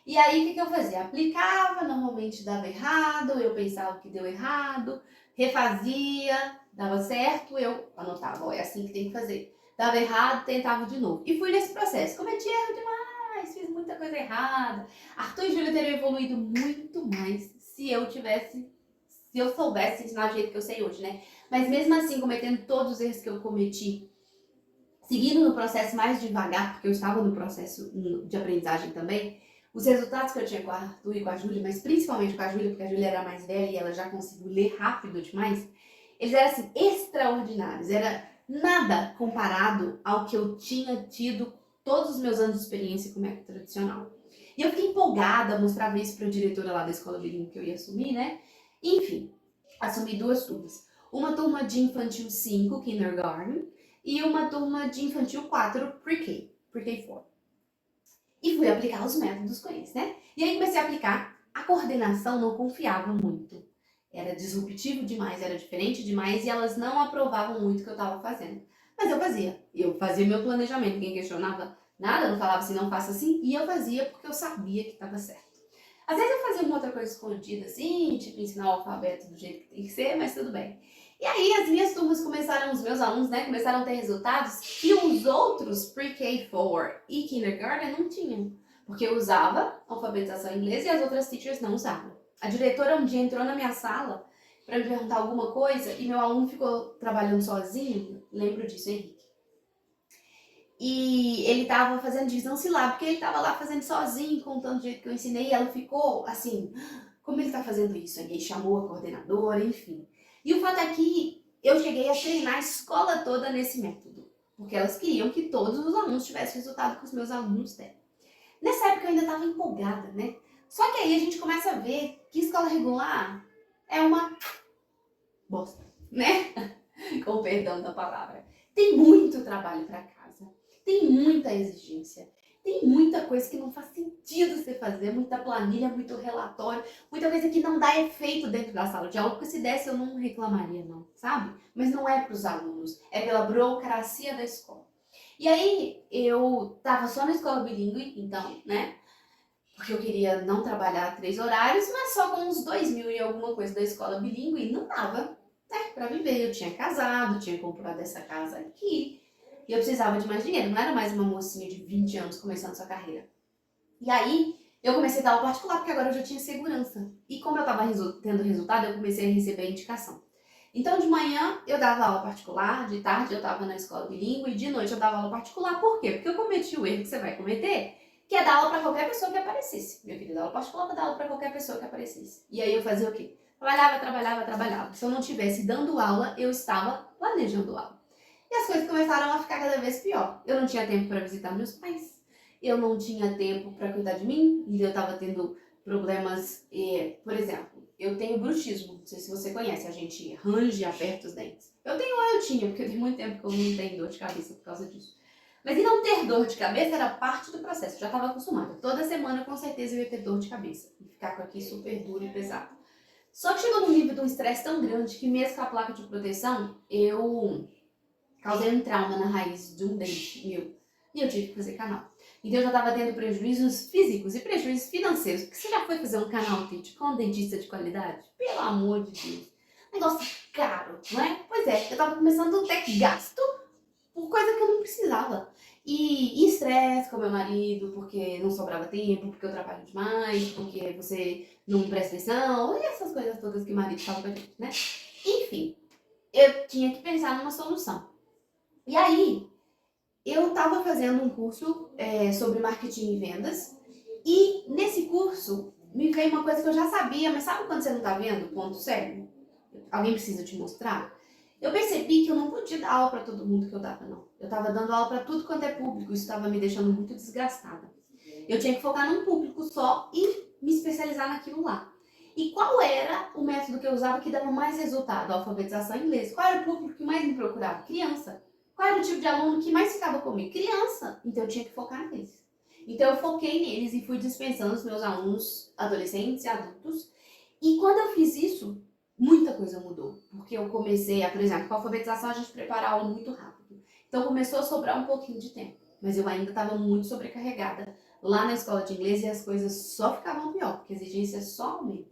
E aí, o que eu fazia? Aplicava, normalmente dava errado, eu pensava que deu errado, refazia, dava certo, eu anotava, é assim que tem que fazer. Dava errado, tentava de novo. E fui nesse processo. Cometi erro demais, fiz muita coisa errada. Arthur e Júlia teriam evoluído muito mais se eu soubesse ensinar do jeito que eu sei hoje, né? Mas mesmo assim, cometendo todos os erros que eu cometi, seguindo no processo mais devagar, porque eu estava no processo de aprendizagem também, os resultados que eu tinha com o Arthur e com a Júlia, mas principalmente com a Júlia, porque a Júlia era mais velha e ela já conseguiu ler rápido demais, eles eram assim, extraordinários. Era nada comparado ao que eu tinha tido todos os meus anos de experiência com o método tradicional. E eu fiquei empolgada, mostrava isso para a diretora lá da escola bilíngue que eu ia assumir, né? Enfim, assumi 2 turmas. Uma turma de infantil 5, kindergarten, e uma turma de infantil 4, pre-K, pre-K4. E fui aplicar os métodos com eles, né? E aí comecei a aplicar. A coordenação não confiava muito. Era disruptivo demais, era diferente demais e elas não aprovavam muito o que eu estava fazendo. Mas eu fazia. Eu fazia meu planejamento. Ninguém questionava nada, não falava assim, não faça assim. E eu fazia porque eu sabia que estava certo. Às vezes eu fazia uma outra coisa escondida assim, tipo ensinar o alfabeto do jeito que tem que ser, mas tudo bem. E aí as minhas turmas começaram, os meus alunos, né, começaram a ter resultados que os outros pre-K4 e kindergarten não tinham. Porque eu usava alfabetização em inglês e as outras teachers não usavam. A diretora um dia entrou na minha sala para me perguntar alguma coisa e meu aluno ficou trabalhando sozinho, lembro disso, Henrique. E ele tava fazendo divisão silábica, porque ele tava lá fazendo sozinho, contando do jeito que eu ensinei, e ela ficou assim, como ele tá fazendo isso? Aí chamou a coordenadora, enfim. E o fato é que eu cheguei a treinar a escola toda nesse método, porque elas queriam que todos os alunos tivessem resultado que os meus alunos têm. Nessa época eu ainda estava empolgada, né? Só que aí a gente começa a ver que escola regular é uma bosta, né? Com o perdão da palavra. Tem muito trabalho para casa, tem muita exigência, tem muita coisa que não faz sentido você fazer, muita planilha, muito relatório, muita coisa que não dá efeito dentro da sala de aula, porque se desse eu não reclamaria não, sabe? Mas não é para os alunos, é pela burocracia da escola. E aí eu tava só na escola bilíngue, então, né? Porque eu queria não trabalhar 3 horários, mas só com uns 2.000 e alguma coisa da escola bilíngue não dava, né, pra viver. Eu tinha casado, tinha comprado essa casa aqui, e eu precisava de mais dinheiro. Não era mais uma mocinha de 20 anos começando sua carreira. E aí eu comecei a dar aula particular, porque agora eu já tinha segurança. E como eu tava tendo resultado, eu comecei a receber indicação. Então, de manhã eu dava aula particular, de tarde eu estava na escola bilíngue e de noite eu dava aula particular. Por quê? Porque eu cometi o erro que você vai cometer, que é dar aula para qualquer pessoa que aparecesse. Meu querido, dar aula particular para dar aula para qualquer pessoa que aparecesse. E aí eu fazia o quê? Trabalhava. Se eu não estivesse dando aula, eu estava planejando aula. E as coisas começaram a ficar cada vez pior. Eu não tinha tempo para visitar meus pais. Eu não tinha tempo para cuidar de mim. E eu estava tendo problemas, por exemplo, eu tenho bruxismo, não sei se você conhece, a gente range e aperta os dentes. Eu tinha, porque tem muito tempo que eu não tenho dor de cabeça por causa disso. Mas e não ter dor de cabeça era parte do processo, eu já estava acostumada. Toda semana, com certeza, eu ia ter dor de cabeça. E ficar com aqui super duro e pesado. Só que chegou num nível de um estresse tão grande que mesmo com a placa de proteção, eu causei um trauma na raiz de um dente meu. E eu tive que fazer canal. Então eu já estava tendo prejuízos físicos e prejuízos financeiros. Porque você já foi fazer um canal Teach com um dentista de qualidade? Pelo amor de Deus. Negócio caro, não é? Pois é, eu estava começando a ter gasto por coisa que eu não precisava. E estresse com meu marido, porque não sobrava tempo, porque eu trabalho demais, porque você não presta atenção, e essas coisas todas que o marido fala pra gente, né? Enfim, eu tinha que pensar numa solução. E aí, eu estava fazendo um curso sobre marketing e vendas, e nesse curso me veio uma coisa que eu já sabia, mas sabe quando você não tá vendo o ponto cego? Alguém precisa te mostrar? Eu percebi que eu não podia dar aula para todo mundo que eu dava, não. Eu estava dando aula para tudo quanto é público, isso estava me deixando muito desgastada. Eu tinha que focar num público só e me especializar naquilo lá. E qual era o método que eu usava que dava mais resultado? A alfabetização em inglês. Qual era o público que mais me procurava? Criança. Qual era o tipo de aluno que mais ficava comigo? Criança. Então eu tinha que focar neles. Então eu foquei neles e fui dispensando os meus alunos adolescentes e adultos. E quando eu fiz isso, muita coisa mudou. Porque eu comecei, por exemplo, com a alfabetização a gente prepara a aula muito rápido. Então começou a sobrar um pouquinho de tempo. Mas eu ainda estava muito sobrecarregada lá na escola de inglês e as coisas só ficavam pior, porque a exigência só aumenta.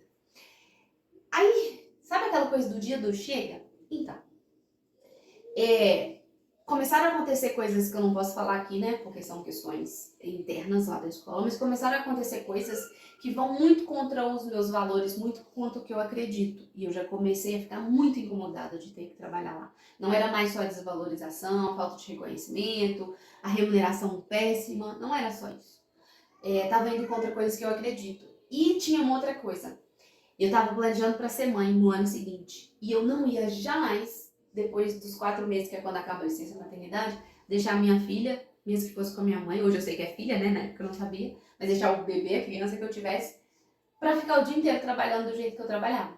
Aí, sabe aquela coisa do dia do chega? Então, começaram a acontecer coisas que eu não posso falar aqui, né? Porque são questões internas lá da escola, mas começaram a acontecer coisas que vão muito contra os meus valores, muito contra o que eu acredito. E eu já comecei a ficar muito incomodada de ter que trabalhar lá. Não era mais só a desvalorização, a falta de reconhecimento, a remuneração péssima, não era só isso. Tava indo contra coisas que eu acredito. E tinha uma outra coisa. Eu tava planejando para ser mãe no ano seguinte. E eu não ia jamais, depois dos 4 meses, que é quando acaba a licença maternidade, deixar minha filha, mesmo que fosse com a minha mãe, hoje eu sei que é filha, né? Na época eu não sabia, mas deixar o bebê, a criança que eu tivesse, para ficar o dia inteiro trabalhando do jeito que eu trabalhava.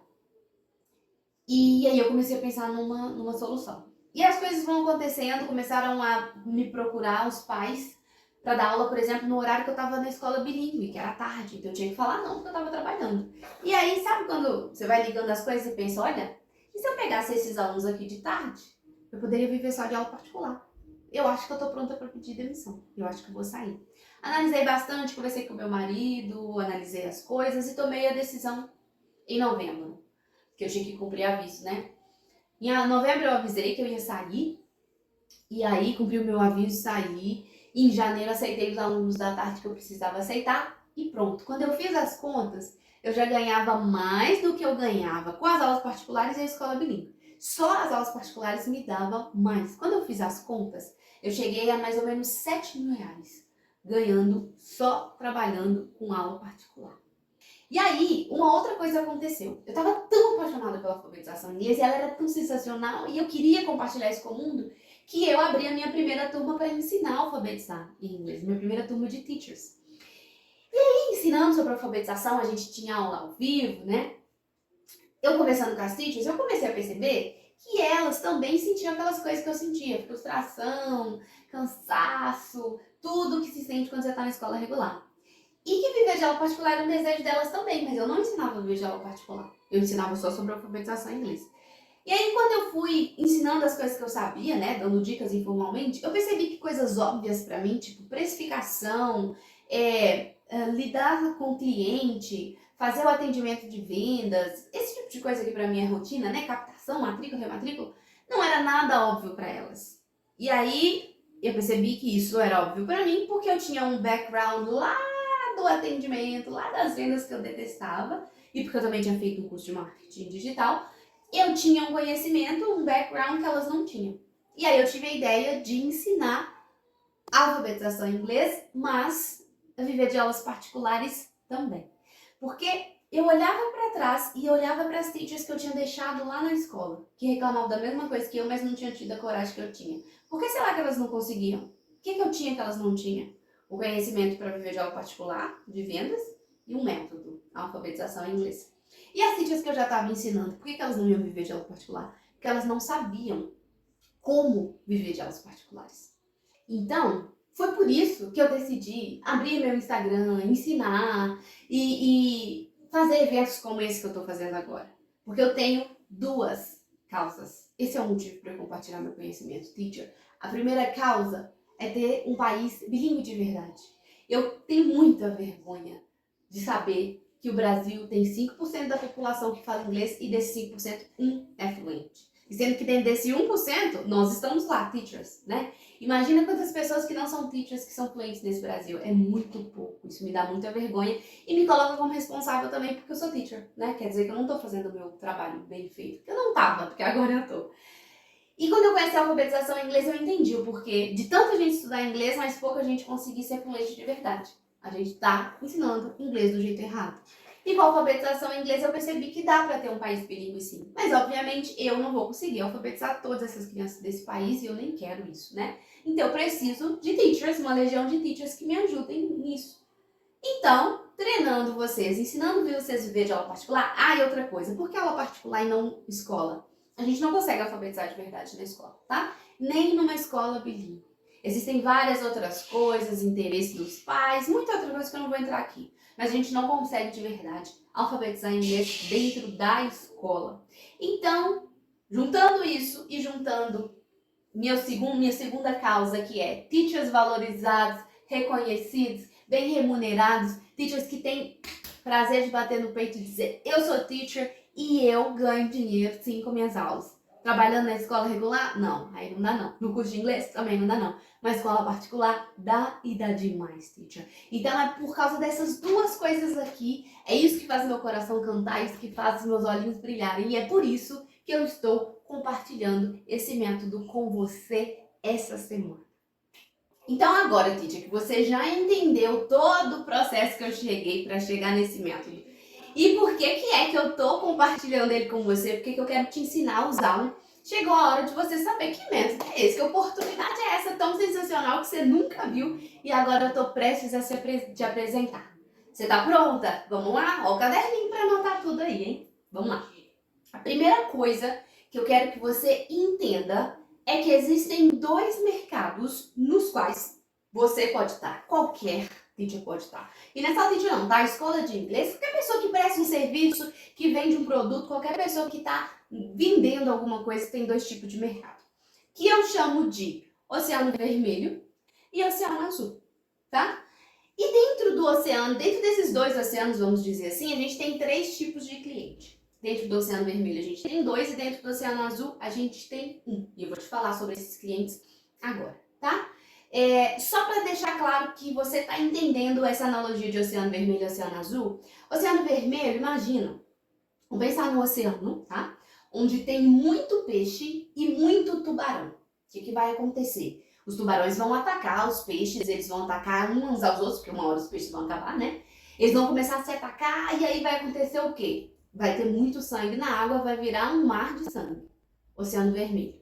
E aí eu comecei a pensar numa solução. E as coisas vão acontecendo, começaram a me procurar os pais para dar aula, por exemplo, no horário que eu tava na escola bilíngue, que era tarde, então eu tinha que falar não, porque eu tava trabalhando. E aí, sabe quando você vai ligando as coisas e pensa, olha, e se eu pegasse esses alunos aqui de tarde, eu poderia viver só de aula particular. Eu acho que eu tô pronta para pedir demissão, eu acho que eu vou sair. Analisei bastante, conversei com meu marido, analisei as coisas e tomei a decisão em novembro, que eu tinha que cumprir aviso, né? Em novembro eu avisei que eu ia sair, e aí cumpri o meu aviso, saí. Em janeiro aceitei os alunos da tarde que eu precisava aceitar e pronto. Quando eu fiz as contas, eu já ganhava mais do que eu ganhava com as aulas particulares e a escola bilíngue. Só as aulas particulares me davam mais. Quando eu fiz as contas, eu cheguei a mais ou menos 7 mil reais, ganhando só trabalhando com aula particular. E aí, uma outra coisa aconteceu. Eu estava tão apaixonada pela alfabetização em inglês e ela era tão sensacional e eu queria compartilhar isso com o mundo que eu abri a minha primeira turma para ensinar a alfabetizar em inglês, minha primeira turma de teachers. E aí, ensinando sobre alfabetização, a gente tinha aula ao vivo, né? Eu conversando com as teachers, eu comecei a perceber que elas também sentiam aquelas coisas que eu sentia, frustração, cansaço, tudo que se sente quando você está na escola regular. E que viver de aula particular era um desejo delas também, mas eu não ensinava a viver de aula particular. Eu ensinava só sobre alfabetização em inglês. E aí, quando eu fui ensinando as coisas que eu sabia, né, dando dicas informalmente, eu percebi que coisas óbvias para mim, tipo precificação, lidar com o cliente, fazer o atendimento de vendas, esse tipo de coisa que para mim é rotina, né, captação, matrícula, rematrícula, não era nada óbvio para elas. E aí, eu percebi que isso era óbvio para mim porque eu tinha um background lá do atendimento, lá das vendas que eu detestava, e porque eu também tinha feito um curso de marketing digital, eu tinha um conhecimento, um background que elas não tinham. E aí eu tive a ideia de ensinar a alfabetização em inglês, mas viver de aulas particulares também. Porque eu olhava para trás e olhava para as teachers que eu tinha deixado lá na escola, que reclamavam da mesma coisa que eu, mas não tinham tido a coragem que eu tinha. Por que será que elas não conseguiam? O que eu tinha que elas não tinham? O conhecimento para viver de aula particular, de vendas, e um método, a alfabetização em inglês. E as teachers que eu já estava ensinando, por que elas não iam viver de aula particular? Porque elas não sabiam como viver de aulas particulares. Então, foi por isso que eu decidi abrir meu Instagram, ensinar e fazer eventos como esse que eu estou fazendo agora. Porque eu tenho 2 causas. Esse é o motivo para eu compartilhar meu conhecimento, teacher. A primeira causa é ter um país bilíngue de verdade. Eu tenho muita vergonha de saber que o Brasil tem 5% da população que fala inglês e desses 5% é fluente. E sendo que dentro desse 1%, nós estamos lá, teachers, né? Imagina quantas pessoas que não são teachers que são fluentes nesse Brasil. É muito pouco. Isso me dá muita vergonha e me coloca como responsável também porque eu sou teacher, né? Quer dizer que eu não tô fazendo o meu trabalho bem feito. Porque eu não tava, porque agora eu tô. E quando eu conheci a alfabetização em inglês, eu entendi o porquê de tanta gente estudar inglês, mas pouca gente conseguir ser fluente de verdade. A gente tá ensinando inglês do jeito errado. E com a alfabetização em inglês eu percebi que dá para ter um país bilíngue sim. Mas obviamente eu não vou conseguir alfabetizar todas essas crianças desse país e eu nem quero isso, né? Então eu preciso de teachers, uma legião de teachers que me ajudem nisso. Então, treinando vocês, ensinando vocês a viver de aula particular. Ah, e outra coisa, por que aula particular e não escola? A gente não consegue alfabetizar de verdade na escola, tá? Nem numa escola bilíngue. Existem várias outras coisas, interesse dos pais, muita outra coisa que eu não vou entrar aqui. Mas a gente não consegue de verdade alfabetizar em inglês dentro da escola. Então, juntando isso e juntando minha segunda causa, que é teachers valorizados, reconhecidos, bem remunerados, teachers que têm prazer de bater no peito e dizer eu sou teacher e eu ganho dinheiro sim com minhas aulas. Trabalhando na escola regular? Não, aí não dá não. No curso de inglês? Também não dá não. Mas escola particular? Dá e dá demais, teacher. Então é por causa dessas duas coisas aqui, é isso que faz meu coração cantar, é isso que faz os meus olhinhos brilharem. E é por isso que eu estou compartilhando esse método com você essa semana. Então agora, teacher, que você já entendeu todo o processo que eu cheguei para chegar nesse método. E por que é que eu tô compartilhando ele com você? Porque eu quero te ensinar a usá-lo. Chegou a hora de você saber que método é esse, que oportunidade é essa tão sensacional que você nunca viu e agora eu tô prestes a te apresentar. Você tá pronta? Vamos lá? Ó o caderninho para anotar tudo aí, hein? Vamos lá. A primeira coisa que eu quero que você entenda é que existem dois mercados nos quais você pode estar, qualquer teacher pode estar. E nessa teacher não, tá? Escola de inglês, qualquer pessoa que presta um serviço, que vende um produto, qualquer pessoa que está vendendo alguma coisa, tem dois tipos de mercado. Que eu chamo de Oceano Vermelho e Oceano Azul, tá? E dentro do oceano, dentro desses dois oceanos, vamos dizer assim, a gente tem três tipos de cliente. Dentro do Oceano Vermelho a gente tem dois e dentro do Oceano Azul a gente tem um. E eu vou te falar sobre esses clientes agora, tá? Só para deixar claro que você está entendendo essa analogia de Oceano Vermelho e Oceano Azul. Oceano Vermelho, imagina, vamos pensar no oceano, tá? Onde tem muito peixe e muito tubarão. O que vai acontecer? Os tubarões vão atacar os peixes, eles vão atacar uns aos outros, porque uma hora os peixes vão acabar, né? Eles vão começar a se atacar e aí vai acontecer o quê? Vai ter muito sangue na água, vai virar um mar de sangue. Oceano Vermelho.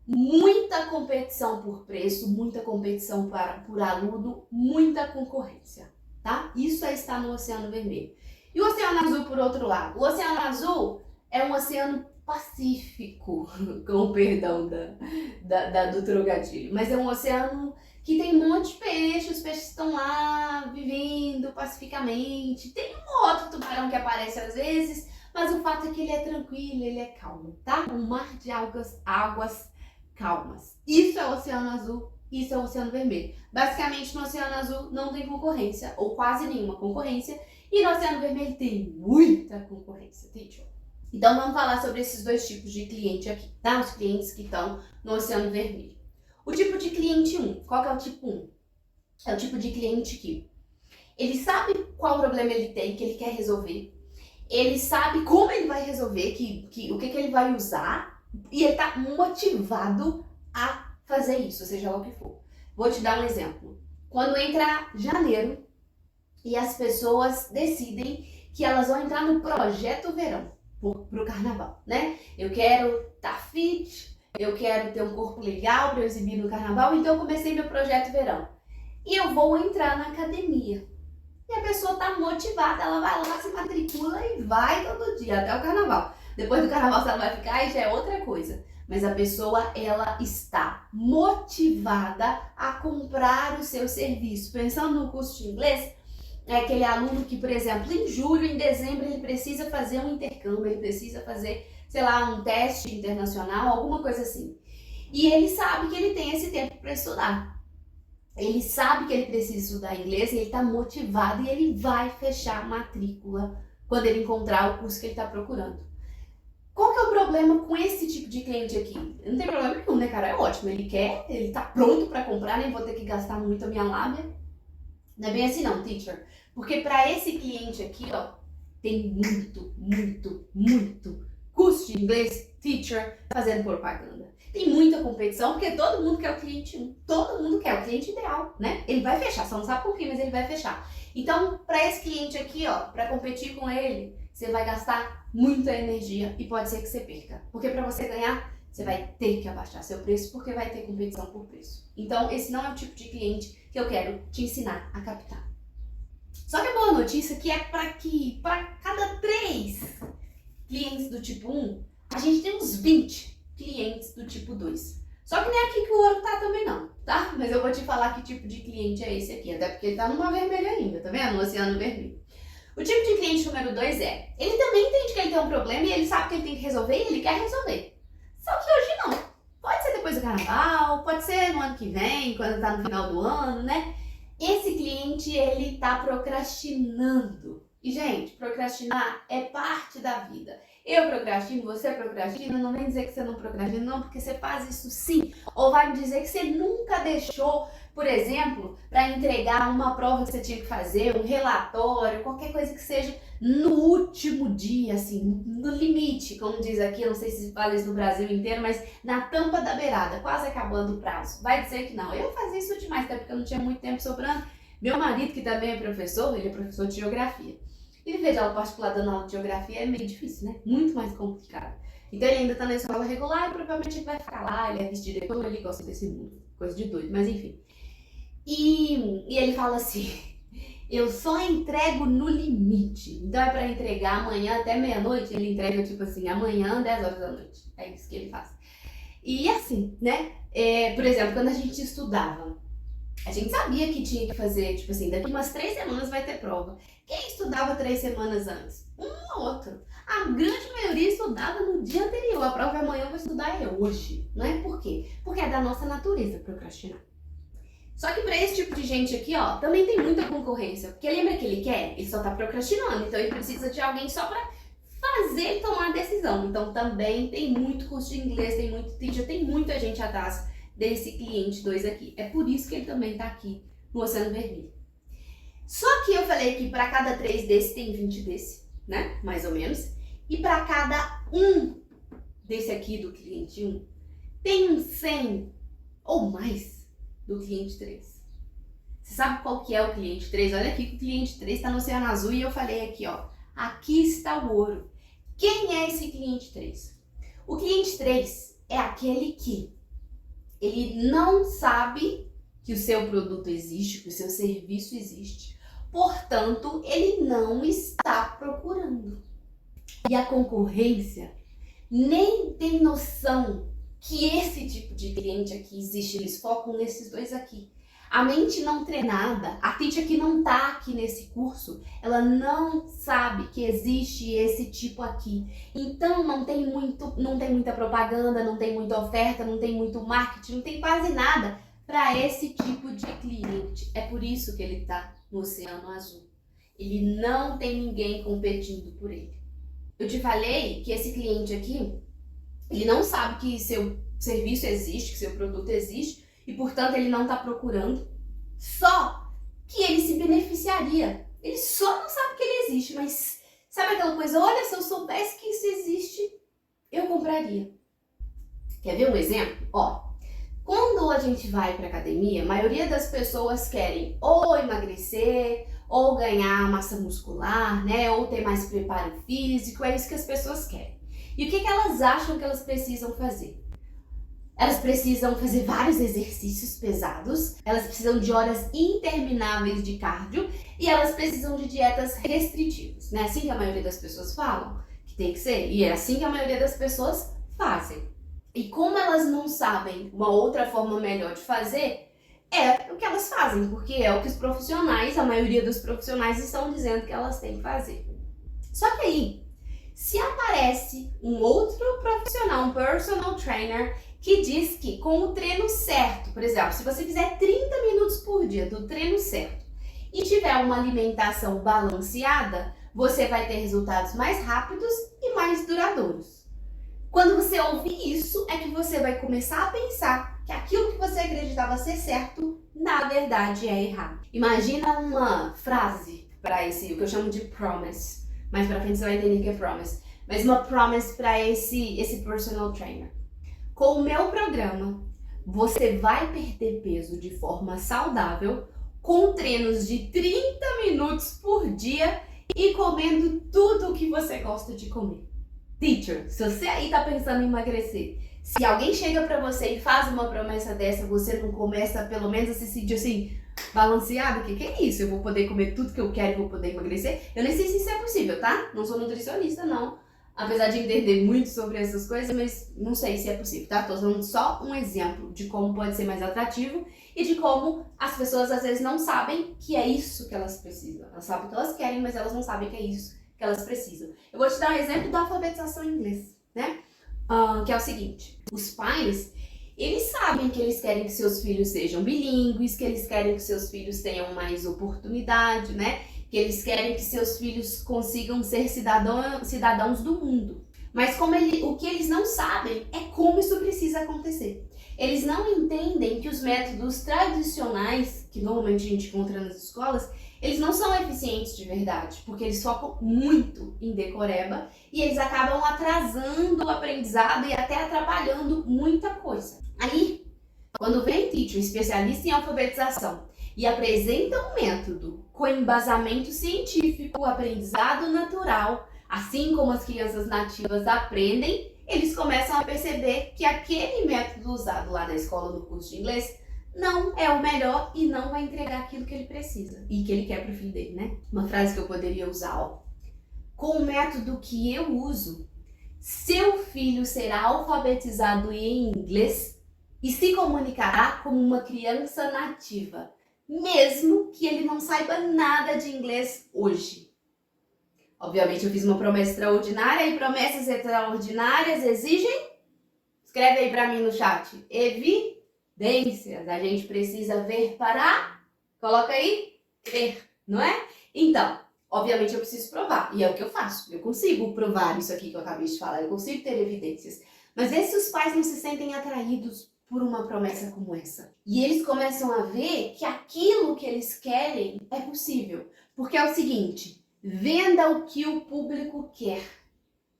Muita competição por preço, muita competição por aluno, muita concorrência, tá? Isso é estar no Oceano Vermelho. E o Oceano Azul, por outro lado? O Oceano Azul é um oceano pacífico, com o perdão do trocadilho, mas é um oceano que tem um monte de peixe, os peixes estão lá vivendo pacificamente. Tem um outro tubarão que aparece às vezes, mas o fato é que ele é tranquilo, ele é calmo, tá? Um mar de águas calmas. Isso é o Oceano Azul, isso é o Oceano Vermelho. Basicamente, no Oceano Azul não tem concorrência, ou quase nenhuma concorrência, e no Oceano Vermelho tem muita concorrência, teacher. Então, vamos falar sobre esses dois tipos de cliente aqui, tá? Os clientes que estão no Oceano Vermelho. O tipo de cliente 1, qual que é o tipo 1? É o tipo de cliente que ele sabe qual problema ele tem, que ele quer resolver, ele sabe como ele vai resolver, o que ele vai usar, e ele tá motivado a fazer isso, seja lá o que for. Vou te dar um exemplo. Quando entra janeiro e as pessoas decidem que elas vão entrar no projeto verão pro carnaval, né? Eu quero estar fit, eu quero ter um corpo legal para eu exibir no carnaval, então eu comecei meu projeto verão. E eu vou entrar na academia. E a pessoa tá motivada, ela vai lá, se matricula e vai todo dia, até o carnaval. Depois do carnaval, se ela vai ficar, aí já é outra coisa. Mas a pessoa, ela está motivada a comprar o seu serviço. Pensando no curso de inglês, é aquele aluno que, por exemplo, em julho, em dezembro, ele precisa fazer um intercâmbio, ele precisa fazer, sei lá, um teste internacional, alguma coisa assim. E ele sabe que ele tem esse tempo para estudar. Ele sabe que ele precisa estudar inglês e ele está motivado e ele vai fechar a matrícula quando ele encontrar o curso que ele está procurando. Qual que que é o problema com esse tipo de cliente aqui? Não tem problema nenhum, né, cara? É ótimo. Ele quer, ele tá pronto pra comprar, nem vou ter que gastar muito a minha lábia. Não é bem assim não, teacher. Porque pra esse cliente aqui, ó, tem muito curso de inglês, teacher, fazendo propaganda. Tem muita competição, porque todo mundo quer o cliente 1. Todo mundo quer o cliente ideal, né? Ele vai fechar, só não sabe por quê, mas ele vai fechar. Então, para esse cliente aqui, ó, para competir com ele, você vai gastar muita energia e pode ser que você perca. Porque para você ganhar, você vai ter que abaixar seu preço, porque vai ter competição por preço. Então, esse não é o tipo de cliente que eu quero te ensinar a captar. Só que a boa notícia é que é para cada 3 clientes do tipo 1, a gente tem uns 20 clientes do tipo 2. Só que não é aqui que o ouro tá também não, tá? Mas eu vou te falar que tipo de cliente é esse aqui, até porque ele tá numa vermelha ainda, tá vendo? No oceano vermelho. O tipo de cliente número 2 é, ele também entende que ele tem um problema e ele sabe que ele tem que resolver e ele quer resolver. Só que hoje não. Pode ser depois do carnaval, pode ser no ano que vem, quando tá no final do ano, né? Esse cliente, ele tá procrastinando. E, gente, procrastinar é parte da vida. Eu procrastino, você procrastina, não vem dizer que você não procrastina, não, porque você faz isso sim. Ou vai me dizer que você nunca deixou, por exemplo, para entregar uma prova que você tinha que fazer, um relatório, qualquer coisa que seja no último dia, assim, no limite, como diz aqui, eu não sei se fala isso no Brasil inteiro, mas na tampa da beirada, quase acabando o prazo. Vai dizer que não. Eu fazia isso demais, até porque eu não tinha muito tempo sobrando. Meu marido, que também é professor, ele é professor de geografia. Ele fez aula particular dando aula de geografia, é meio difícil, né? Muito mais complicado. Então ele ainda tá na escola regular e provavelmente ele vai ficar lá, ele é vice-diretor, ele gosta desse mundo. Coisa de doido, mas enfim. E ele fala assim, eu só entrego no limite. Então é pra entregar amanhã até meia-noite, ele entrega tipo assim, amanhã 10 horas da noite. É isso que ele faz. E assim, né? Por exemplo, quando a gente estudava, a gente sabia que tinha que fazer, tipo assim, daqui umas 3 semanas vai ter prova. Quem estudava 3 semanas antes? Um ou outro. A grande maioria estudava no dia anterior. A prova é amanhã, eu vou estudar hoje. Não é por quê? Porque é da nossa natureza procrastinar. Só que pra esse tipo de gente aqui, ó, também tem muita concorrência. Porque lembra que ele quer? Ele só tá procrastinando. Então ele precisa de alguém só pra fazer ele tomar a decisão. Então também tem muito curso de inglês, tem muito teacher, tem muita gente atrás desse cliente 2 aqui. É por isso que ele também tá aqui no Oceano Vermelho. Só que eu falei que para cada 3 desse tem 20 desse, né? Mais ou menos. E para cada 1 desse aqui do cliente 1, tem um 100 ou mais do cliente 3. Você sabe qual que é o cliente 3? Olha aqui que o cliente 3 está no Oceano Azul e eu falei aqui, ó. Aqui está o ouro. Quem é esse cliente 3? O cliente 3 é aquele que ele não sabe que o seu produto existe, que o seu serviço existe. Portanto, ele não está procurando. E a concorrência nem tem noção que esse tipo de cliente aqui existe. Eles focam nesses 2 aqui. A mente não treinada, a teacher que não está aqui nesse curso, ela não sabe que existe esse tipo aqui. Então não tem muita propaganda, não tem muita oferta, não tem muito marketing, não tem quase nada para esse tipo de cliente. É por isso que ele está no Oceano Azul. Ele não tem ninguém competindo por ele. Eu te falei que esse cliente aqui, ele não sabe que seu serviço existe, que seu produto existe, e portanto ele não está procurando. Só que ele se beneficiaria. Ele só não sabe que ele existe, mas sabe aquela coisa, olha, se eu soubesse que isso existe, eu compraria. Quer ver um exemplo? Ó, quando a gente vai para academia, a maioria das pessoas querem ou emagrecer, ou ganhar massa muscular, né? Ou ter mais preparo físico, é isso que as pessoas querem. E o que elas acham que elas precisam fazer? Elas precisam fazer vários exercícios pesados, elas precisam de horas intermináveis de cardio e elas precisam de dietas restritivas. Não é assim que a maioria das pessoas falam que tem que ser? E é assim que a maioria das pessoas fazem. E como elas não sabem uma outra forma melhor de fazer, é o que elas fazem, porque é o que os profissionais, a maioria dos profissionais estão dizendo que elas têm que fazer. Só que aí, se aparece um outro profissional, um personal trainer, que diz que com o treino certo, por exemplo, se você fizer 30 minutos por dia do treino certo e tiver uma alimentação balanceada, você vai ter resultados mais rápidos e mais duradouros. você ouvir isso, é que você vai começar a pensar que aquilo que você acreditava ser certo, na verdade é errado. Imagina uma frase para esse, o que eu chamo de promise. Mais pra frente você vai entender que é promise. Mas uma promise para esse personal trainer. Com o meu programa, você vai perder peso de forma saudável, com treinos de 30 minutos por dia e comendo tudo o que você gosta de comer. Teacher, se você aí tá pensando em emagrecer, se alguém chega pra você e faz uma promessa dessa, você não começa pelo menos a se sentir assim, balanceado? Que é isso? Eu vou poder comer tudo que eu quero e vou poder emagrecer? Eu nem sei se isso é possível, tá? Não sou nutricionista, não. Apesar de entender muito sobre essas coisas, mas não sei se é possível, tá? Tô dando só um exemplo de como pode ser mais atrativo e de como as pessoas às vezes não sabem que é isso que elas precisam. Elas sabem o que elas querem, mas elas não sabem que é isso que elas precisam. Eu vou te dar um exemplo da alfabetização em inglês, né? Que é o seguinte, os pais, eles sabem que eles querem que seus filhos sejam bilíngues, que eles querem que seus filhos tenham mais oportunidade, né? Que eles querem que seus filhos consigam ser cidadãos do mundo. Mas o que eles não sabem é como isso precisa acontecer. Eles não entendem que os métodos tradicionais, que normalmente a gente encontra nas escolas, eles não são eficientes de verdade, porque eles focam muito em decoreba e eles acabam atrasando o aprendizado e até atrapalhando muita coisa. Aí, quando vem teacher, especialista em alfabetização, e apresenta um método com embasamento científico, aprendizado natural, assim como as crianças nativas aprendem, eles começam a perceber que aquele método usado lá na escola no curso de inglês não é o melhor e não vai entregar aquilo que ele precisa e que ele quer pro filho dele, né? Uma frase que eu poderia usar, ó. Com o método que eu uso, seu filho será alfabetizado em inglês e se comunicará como uma criança nativa, mesmo que ele não saiba nada de inglês hoje. Obviamente eu fiz uma promessa extraordinária e promessas extraordinárias exigem, escreve aí pra mim no chat, evidências. A gente precisa ver para, coloca aí, crer, não é? Então, obviamente eu preciso provar, e é o que eu faço. Eu consigo provar isso aqui que eu acabei de falar, eu consigo ter evidências. Mas e se os pais não se sentem atraídos por uma promessa como essa? E eles começam a ver que aquilo que eles querem é possível. Porque é o seguinte, venda o que o público quer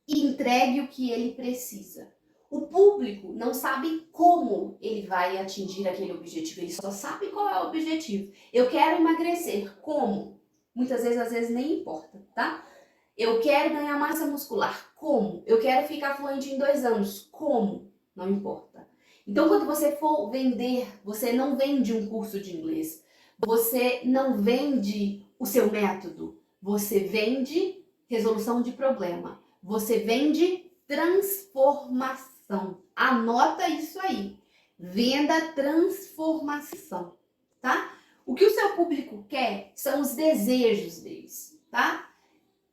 e entregue o que ele precisa. O público não sabe como ele vai atingir aquele objetivo, ele só sabe qual é o objetivo. Eu quero emagrecer, como? Muitas vezes, às vezes, nem importa, tá? Eu quero ganhar massa muscular, como? Eu quero ficar fluente em 2 anos, como? Não importa. Então, quando você for vender, você não vende um curso de inglês, você não vende o seu método, você vende resolução de problema, você vende transformação. Anota isso aí. Venda transformação, tá? O que o seu público quer são os desejos deles, tá?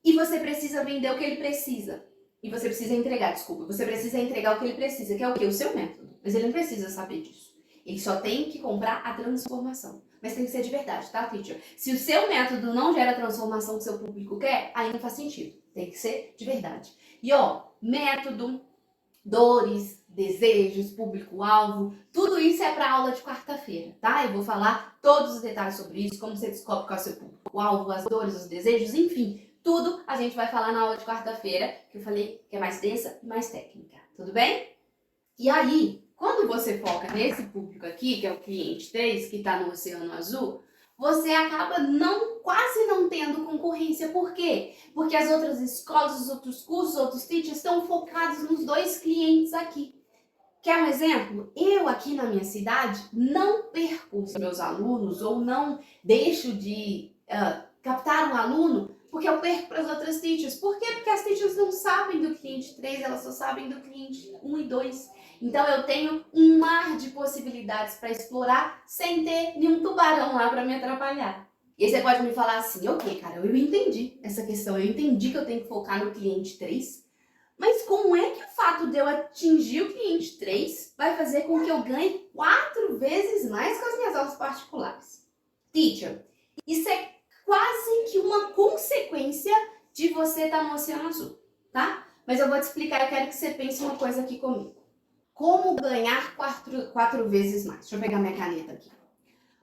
E você precisa vender o que ele precisa. E você precisa entregar, desculpa, você precisa entregar o que ele precisa, que é o quê? O seu método. Mas ele não precisa saber disso. Ele só tem que comprar a transformação. Mas tem que ser de verdade, tá, teacher? Se o seu método não gera a transformação que o seu público quer, aí não faz sentido. Tem que ser de verdade. E ó, método, dores, desejos, público-alvo, tudo isso é para aula de quarta-feira, tá? Eu vou falar todos os detalhes sobre isso, como você descobre qual é o seu público-alvo, as dores, os desejos, enfim. Tudo a gente vai falar na aula de quarta-feira, que eu falei que é mais densa e mais técnica, tudo bem? E aí, quando você foca nesse público aqui, que é o cliente 3, que está no Oceano Azul, você acaba quase não tendo concorrência. Por quê? Porque as outras escolas, os outros cursos, os outros teachers estão focados nos 2 clientes aqui. Quer um exemplo? Eu aqui na minha cidade não perco os meus alunos ou não deixo de captar um aluno porque eu perco para as outras teachers. Por quê? Porque as teachers não sabem do cliente 3, elas só sabem do cliente 1 e 2. Então eu tenho um mar de possibilidades para explorar sem ter nenhum tubarão lá para me atrapalhar. E aí você pode me falar assim, ok, cara, eu entendi essa questão, eu entendi que eu tenho que focar no cliente 3, mas como é que o fato de eu atingir o cliente 3 vai fazer com que eu ganhe 4 vezes mais com as minhas aulas particulares? Teacher, isso é quase que uma consequência de você estar no Oceano Azul, tá? Mas eu vou te explicar, eu quero que você pense uma coisa aqui comigo. Como ganhar quatro vezes mais? Deixa eu pegar minha caneta aqui.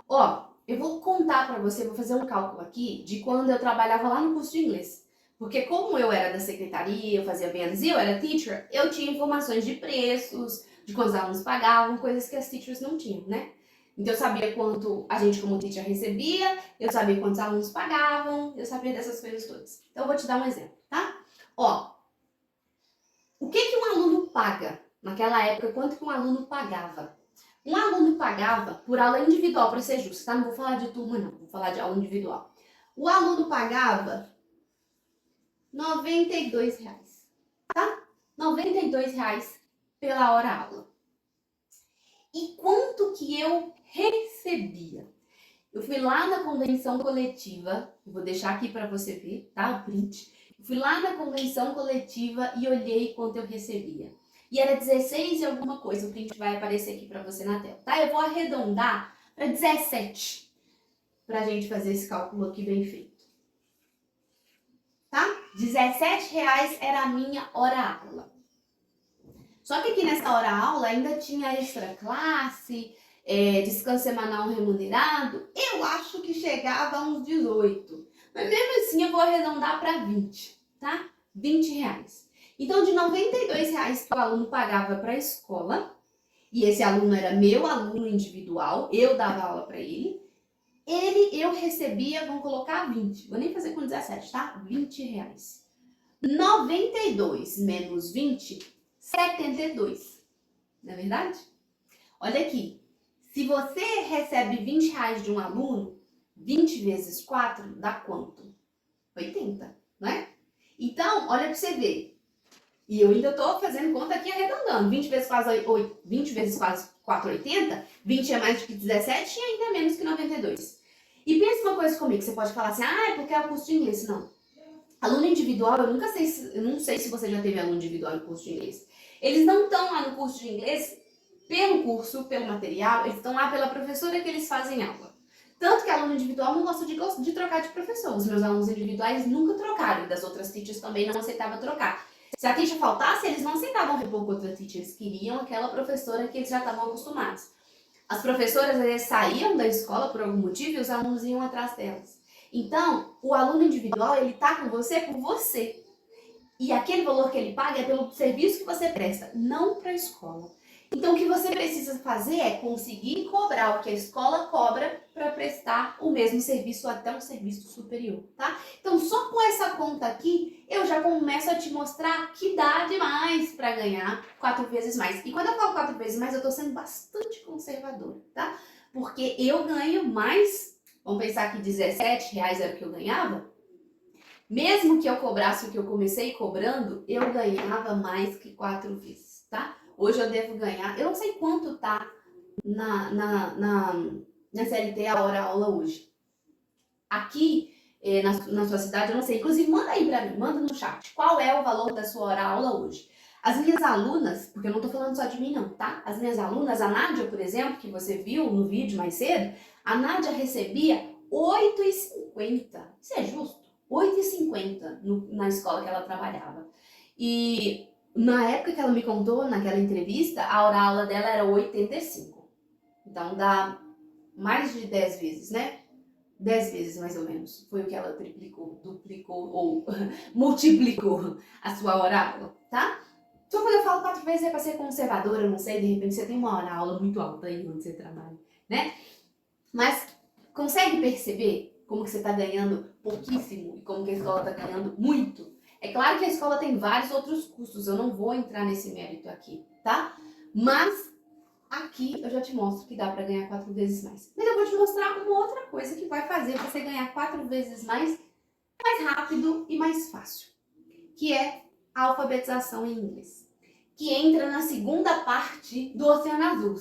Ó, eu vou contar para você, vou fazer um cálculo aqui de quando eu trabalhava lá no curso de inglês. Porque como eu era da secretaria, eu fazia vendas e eu era teacher, eu tinha informações de preços, de quantos alunos pagavam, coisas que as teachers não tinham, né? Então eu sabia quanto a gente como teacher recebia, eu sabia quantos alunos pagavam, eu sabia dessas coisas todas. Então eu vou te dar um exemplo, tá? Ó, o que que um aluno paga? Naquela época, quanto que um aluno pagava? Um aluno pagava por aula individual, para ser justo, tá? Não vou falar de turma, não. Vou falar de aula individual. O aluno pagava R$ 92, tá? R$ 92 pela hora aula. E quanto que eu recebia? Eu fui lá na convenção coletiva, vou deixar aqui para você ver, tá? O print. Eu fui lá na convenção coletiva e olhei quanto eu recebia. E era 16 e alguma coisa, o print vai aparecer aqui para você na tela, tá? Eu vou arredondar para 17, para a gente fazer esse cálculo aqui bem feito. Tá? R$ 17 era a minha hora-aula. Só que aqui nessa hora-aula ainda tinha extra classe, descanso semanal remunerado, eu acho que chegava a uns 18. Mas mesmo assim eu vou arredondar para 20, tá? R$ 20. Então, de R$ 92 que o aluno pagava para a escola, e esse aluno era meu aluno individual, eu dava aula para ele, eu recebia, vamos colocar 20, vou nem fazer com 17, tá? R$ 20. 92 menos 20, 72. Não é verdade? Olha aqui, se você recebe R$ 20 de um aluno, 20 vezes 4 dá quanto? 80, não é? Então, olha para você ver. E eu ainda estou fazendo conta aqui arredondando. 20 vezes 4, 80. 20 é mais do que 17 e ainda é menos que 92. E pensa uma coisa comigo, você pode falar assim, é porque é o curso de inglês. Não. Aluno individual, eu não sei se você já teve aluno individual no curso de inglês. Eles não estão lá no curso de inglês pelo curso, pelo material, eles estão lá pela professora que eles fazem aula. Tanto que aluno individual não gosta de trocar de professor. Os meus alunos individuais nunca trocaram, e das outras teachers também não aceitavam trocar. Se a teacher faltasse, eles não aceitavam repor com outra teacher, eles queriam aquela professora que eles já estavam acostumados. As professoras, às vezes, saíam da escola por algum motivo e os alunos iam atrás delas. Então, o aluno individual, ele tá com você por você. E aquele valor que ele paga é pelo serviço que você presta, não para a escola. Então, o que você precisa fazer é conseguir cobrar o que a escola cobra para prestar o mesmo serviço, até um serviço superior, tá? Então, só com essa conta aqui, eu já começo a te mostrar que dá demais para ganhar 4 vezes mais. E quando eu falo 4 vezes mais, eu tô sendo bastante conservadora, tá? Porque eu ganho mais, vamos pensar que R$ 17 era o que eu ganhava, mesmo que eu cobrasse o que eu comecei cobrando, eu ganhava mais que 4 vezes, tá? Hoje eu devo ganhar, eu não sei quanto tá na CLT a hora aula hoje. Aqui na sua cidade, eu não sei. Inclusive, manda aí pra mim, manda no chat. Qual é o valor da sua hora aula hoje? As minhas alunas, porque eu não tô falando só de mim não, tá? As minhas alunas, a Nádia, por exemplo, que você viu no vídeo mais cedo, a Nádia recebia R$8,50. Isso é justo? R$8,50 na escola que ela trabalhava. E na época que ela me contou, naquela entrevista, a hora-aula dela era 85. Então dá mais de 10 vezes, né? 10 vezes mais ou menos. Foi o que ela triplicou, duplicou ou multiplicou a sua hora-aula, tá? Só quando eu falo 4 vezes é pra ser conservadora, eu não sei, de repente você tem uma hora-aula muito alta aí onde você trabalha, né? Mas consegue perceber como que você tá ganhando pouquíssimo e como que a escola tá ganhando muito? É claro que a escola tem vários outros custos, eu não vou entrar nesse mérito aqui, tá? Mas aqui eu já te mostro que dá para ganhar 4 vezes mais. Mas eu vou te mostrar uma outra coisa que vai fazer você ganhar 4 vezes mais rápido e mais fácil, que é a alfabetização em inglês, que entra na segunda parte do Oceano Azul.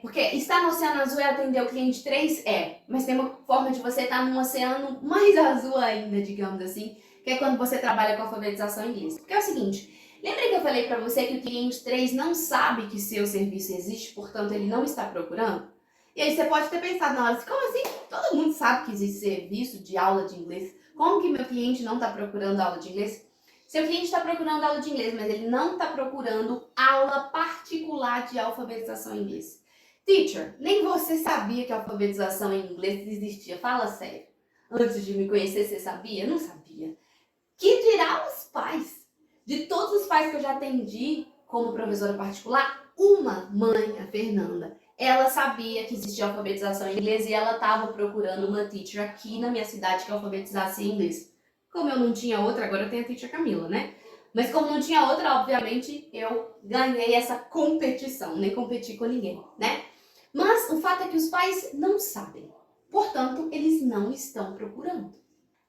Porque estar no Oceano Azul é atender o cliente 3? Mas tem uma forma de você estar num oceano mais azul ainda, digamos assim, que é quando você trabalha com alfabetização em inglês. Porque é o seguinte, lembra que eu falei para você que o cliente 3 não sabe que seu serviço existe, portanto ele não está procurando? E aí você pode ter pensado na hora assim, como assim? Todo mundo sabe que existe serviço de aula de inglês. Como que meu cliente não está procurando aula de inglês? Seu cliente está procurando aula de inglês, mas ele não está procurando aula particular de alfabetização em inglês. Teacher, nem você sabia que a alfabetização em inglês existia. Fala sério. Antes de me conhecer, você sabia? Não sabia. Que dirá os pais? De todos os pais que eu já atendi como professora particular, uma mãe, a Fernanda, ela sabia que existia alfabetização em inglês e ela estava procurando uma teacher aqui na minha cidade que alfabetizasse em inglês. Como eu não tinha outra, agora eu tenho a teacher Camila, né? Mas como não tinha outra, obviamente, eu ganhei essa competição, nem competi com ninguém, né? Mas o fato é que os pais não sabem. Portanto, eles não estão procurando.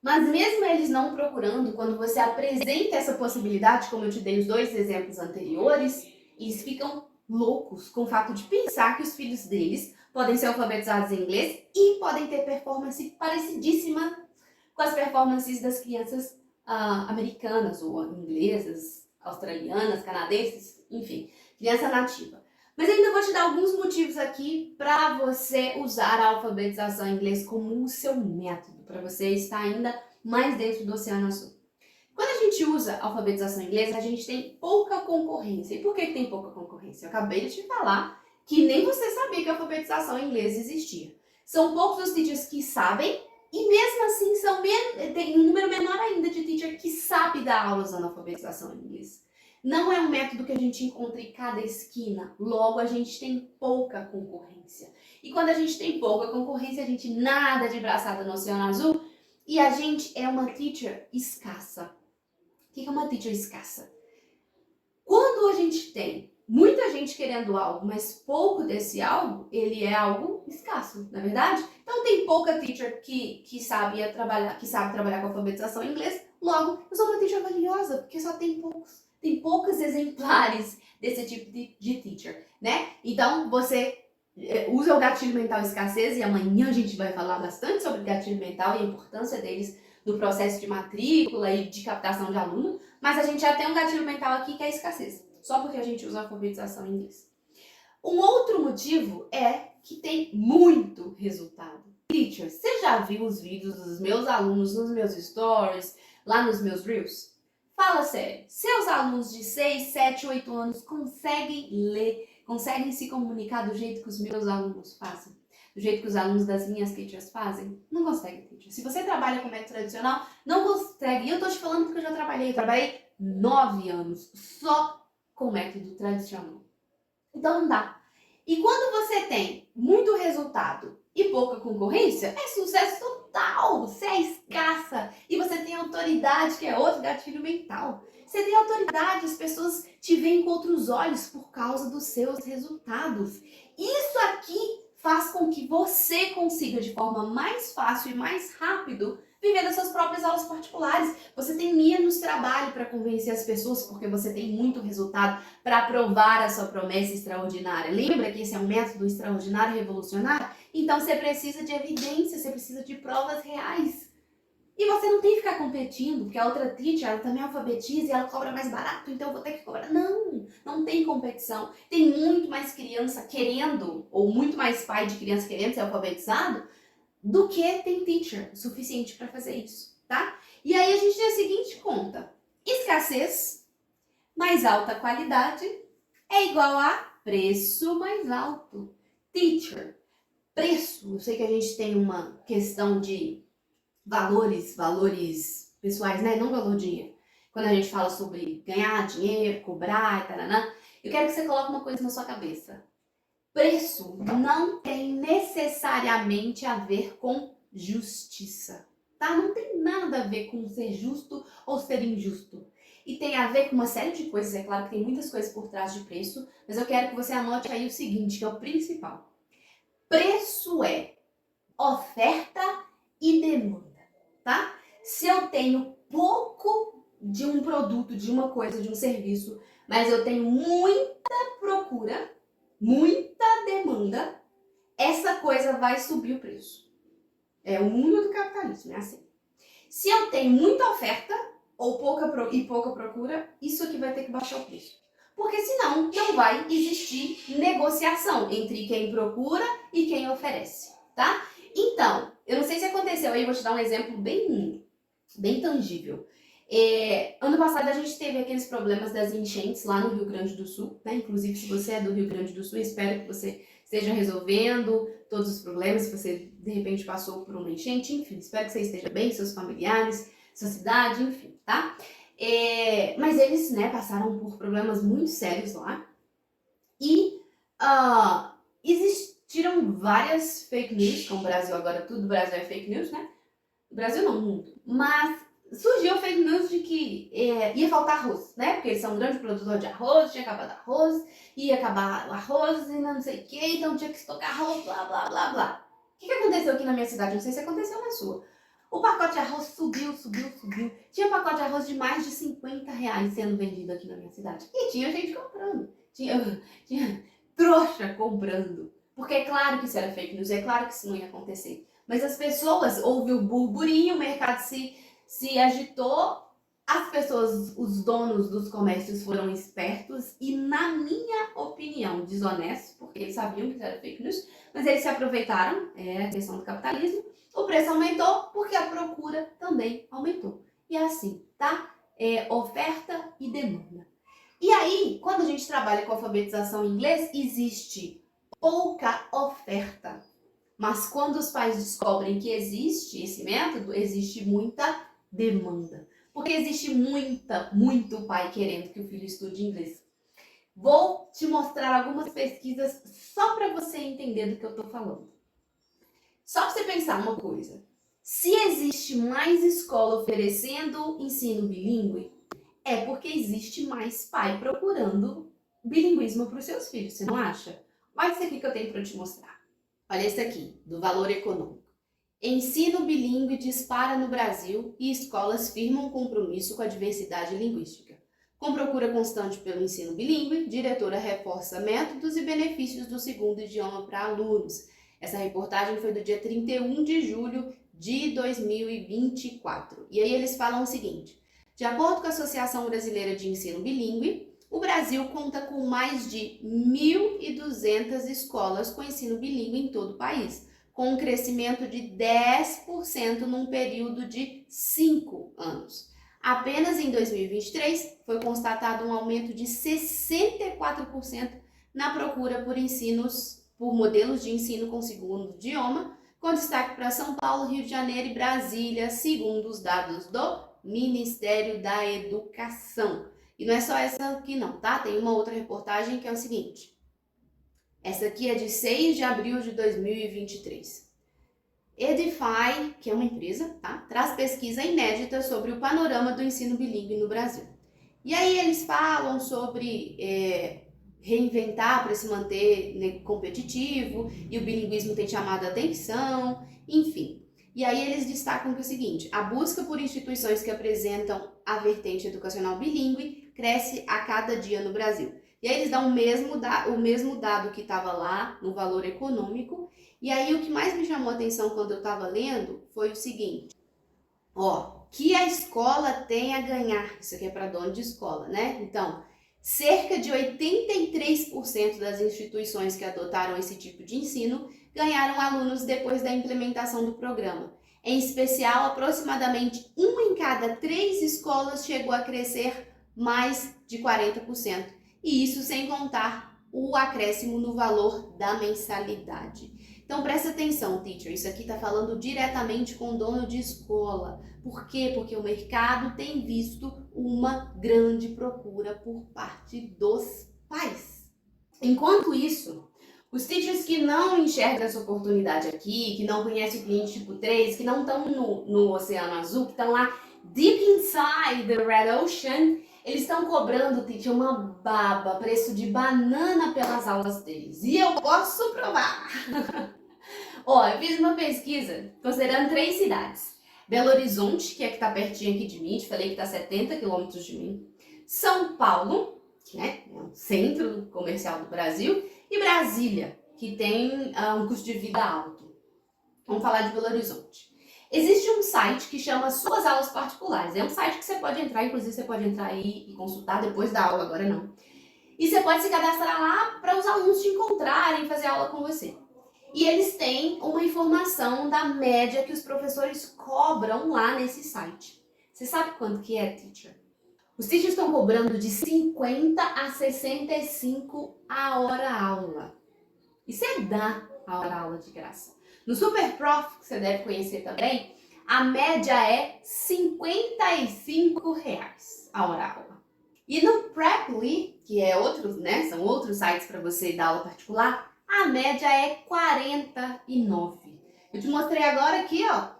Mas mesmo eles não procurando, quando você apresenta essa possibilidade, como eu te dei os 2 exemplos anteriores, eles ficam loucos com o fato de pensar que os filhos deles podem ser alfabetizados em inglês e podem ter performance parecidíssima com as performances das crianças americanas ou inglesas, australianas, canadenses, enfim, criança nativa. Mas ainda vou te dar alguns motivos aqui para você usar a alfabetização em inglês como o seu método, para você estar ainda mais dentro do Oceano Azul. Quando a gente usa a alfabetização em inglês, a gente tem pouca concorrência. E por que tem pouca concorrência? Eu acabei de te falar que nem você sabia que a alfabetização em inglês existia. São poucos os teachers que sabem e mesmo assim tem um número menor ainda de teacher que sabe dar aula usando a alfabetização em inglês. Não é um método que a gente encontra em cada esquina, logo a gente tem pouca concorrência. E quando a gente tem pouca concorrência, a gente nada de braçada no Oceano Azul e a gente é uma teacher escassa. O que é uma teacher escassa? Quando a gente tem muita gente querendo algo, mas pouco desse algo, ele é algo escasso, não é verdade? Então tem pouca teacher que sabe trabalhar com alfabetização em inglês, logo eu sou uma teacher valiosa, porque só tem poucos. Tem poucos exemplares desse tipo de teacher, né? Então, você usa o gatilho mental escassez e amanhã a gente vai falar bastante sobre gatilho mental e a importância deles no processo de matrícula e de captação de aluno, mas a gente já tem um gatilho mental aqui que é a escassez, só porque a gente usa a alfabetização em inglês. Um outro motivo é que tem muito resultado. Teacher, você já viu os vídeos dos meus alunos nos meus stories, lá nos meus reels? Fala sério, seus alunos de 6, 7, 8 anos conseguem ler, conseguem se comunicar do jeito que os meus alunos fazem? Do jeito que os alunos das minhas teachers fazem? Não conseguem, teacher. Se você trabalha com método tradicional, não consegue. E eu tô te falando porque eu trabalhei 9 anos só com método tradicional. Então não dá. E quando você tem muito resultado e pouca concorrência, é sucesso total. Você é escassa e você tem autoridade, que é outro gatilho mental. Você tem autoridade, as pessoas te veem com outros olhos por causa dos seus resultados. Isso aqui faz com que você consiga, de forma mais fácil e mais rápido, viver das suas próprias aulas particulares. Você tem menos trabalho para convencer as pessoas porque você tem muito resultado para provar a sua promessa extraordinária. Lembra que esse é um método extraordinário e revolucionário? Então você precisa de evidência, você precisa de provas reais. E você não tem que ficar competindo, porque a outra teacher, ela também alfabetiza e ela cobra mais barato, então eu vou ter que cobrar. Não, não tem competição. Tem muito mais criança querendo, ou muito mais pai de criança querendo ser alfabetizado, do que tem teacher suficiente para fazer isso, tá? E aí a gente tem a seguinte conta. Escassez mais alta qualidade é igual a preço mais alto. Teacher, preço, eu sei que a gente tem uma questão de valores pessoais, né? Não valor dinheiro. Quando a gente fala sobre ganhar dinheiro, cobrar e taranã, eu quero que você coloque uma coisa na sua cabeça. Preço não tem necessariamente a ver com justiça, tá? Não tem nada a ver com ser justo ou ser injusto. E tem a ver com uma série de coisas, é claro que tem muitas coisas por trás de preço, mas eu quero que você anote aí o seguinte, que é o principal. Preço é oferta e demanda, tá? Se eu tenho pouco de um produto, de uma coisa, de um serviço, mas eu tenho muita procura, muita demanda, essa coisa vai subir o preço. É o mundo do capitalismo, é assim. Se eu tenho muita oferta ou pouca procura, isso aqui vai ter que baixar o preço. Porque senão não vai existir negociação entre quem procura e quem oferece, tá? Então, eu não sei se aconteceu aí, vou te dar um exemplo bem tangível. Ano passado a gente teve aqueles problemas das enchentes lá no Rio Grande do Sul, né? Inclusive, se você é do Rio Grande do Sul, espero que você esteja resolvendo todos os problemas, se você de repente passou por uma enchente, enfim, espero que você esteja bem, seus familiares, sua cidade, enfim, tá? Mas eles, né, passaram por problemas muito sérios lá e existiram várias fake news, como o Brasil agora, tudo Brasil é fake news, né? Brasil não, mundo. Mas surgiu fake news de que ia faltar arroz, né? Porque eles são um grande produtor de arroz, tinha acabado arroz, ia acabar o arroz e não sei o que, então tinha que estocar arroz, blá, blá, blá, blá. O que aconteceu aqui na minha cidade? Não sei se aconteceu na sua. O pacote de arroz subiu. Tinha pacote de arroz de mais de R$ 50 sendo vendido aqui na minha cidade. E tinha gente comprando. Tinha trouxa comprando. Porque é claro que isso era fake news, é claro que isso não ia acontecer. Mas as pessoas, houve o burburinho, o mercado se agitou, as pessoas, os donos dos comércios foram espertos e, na minha opinião, desonestos, porque eles sabiam que isso era fake news, mas eles se aproveitaram, a questão do capitalismo, o preço aumentou porque a procura também aumentou. E é assim, tá? Oferta e demanda. E aí, quando a gente trabalha com alfabetização em inglês, existe pouca oferta. Mas quando os pais descobrem que existe esse método, existe muita demanda. Porque existe muito pai querendo que o filho estude inglês. Vou te mostrar algumas pesquisas só para você entender do que eu estou falando. Só para você pensar uma coisa. Se existe mais escola oferecendo ensino bilíngue, é porque existe mais pai procurando bilinguismo para os seus filhos, você não acha? Olha isso aqui que eu tenho para te mostrar. Olha esse aqui, do Valor Econômico. Ensino bilíngue dispara no Brasil e escolas firmam compromisso com a diversidade linguística. Com procura constante pelo ensino bilíngue, diretora reforça métodos e benefícios do segundo idioma para alunos. Essa reportagem foi do dia 31 de julho de 2024. E aí eles falam o seguinte: de acordo com a Associação Brasileira de Ensino Bilíngue, o Brasil conta com mais de 1.200 escolas com ensino bilíngue em todo o país, com um crescimento de 10% num período de 5 anos. Apenas em 2023 foi constatado um aumento de 64% na procura por modelos de ensino com segundo idioma, com destaque para São Paulo, Rio de Janeiro e Brasília, segundo os dados do Ministério da Educação. E não é só essa aqui não, tá? Tem uma outra reportagem que é o seguinte. Essa aqui é de 6 de abril de 2023. Edify, que é uma empresa, tá? Traz pesquisa inédita sobre o panorama do ensino bilíngue no Brasil. E aí eles falam sobre reinventar para se manter, né, competitivo, e o bilinguismo tem chamado a atenção, enfim. E aí eles destacam que é o seguinte: a busca por instituições que apresentam a vertente educacional bilíngue cresce a cada dia no Brasil. E aí eles dão o mesmo dado que estava lá no Valor Econômico. E aí o que mais me chamou a atenção quando eu estava lendo foi o seguinte: que a escola tem a ganhar. Isso aqui é para dono de escola, né? Então, cerca de 83% das instituições que adotaram esse tipo de ensino ganharam alunos depois da implementação do programa. Em especial, aproximadamente 1 em cada 3 escolas chegou a crescer mais de 40%. E isso sem contar o acréscimo no valor da mensalidade. Então, presta atenção, teacher. Isso aqui está falando diretamente com o dono de escola. Por quê? Porque o mercado tem visto uma grande procura por parte dos pais. Enquanto isso, os teachers que não enxergam essa oportunidade aqui, que não conhecem o cliente tipo 3, que não estão no Oceano Azul, que estão lá deep inside the Red Ocean, eles estão cobrando, teacher, uma baba, preço de banana pelas aulas deles. E eu posso provar! Eu fiz uma pesquisa considerando 3 cidades. Belo Horizonte, que é que está pertinho aqui de mim, te falei que está a 70 quilômetros de mim. São Paulo, que é o centro comercial do Brasil. E Brasília, que tem um custo de vida alto. Vamos falar de Belo Horizonte. Existe um site que chama Suas Aulas Particulares. É um site que você pode entrar, inclusive você pode entrar aí e consultar depois da aula, agora não. E você pode se cadastrar lá para os alunos te encontrarem e fazer aula com você. E eles têm uma informação da média que os professores cobram lá nesse site. Você sabe quanto que é, teacher? Os teachers estão cobrando de 50 a 65 a hora aula. Isso é dar a hora aula de graça. No Super Prof, que você deve conhecer também, a média é R$ 55 a hora aula. E no Preply, que é outro, né, são outros sites para você dar aula particular, a média é 49. Eu te mostrei agora aqui, ó,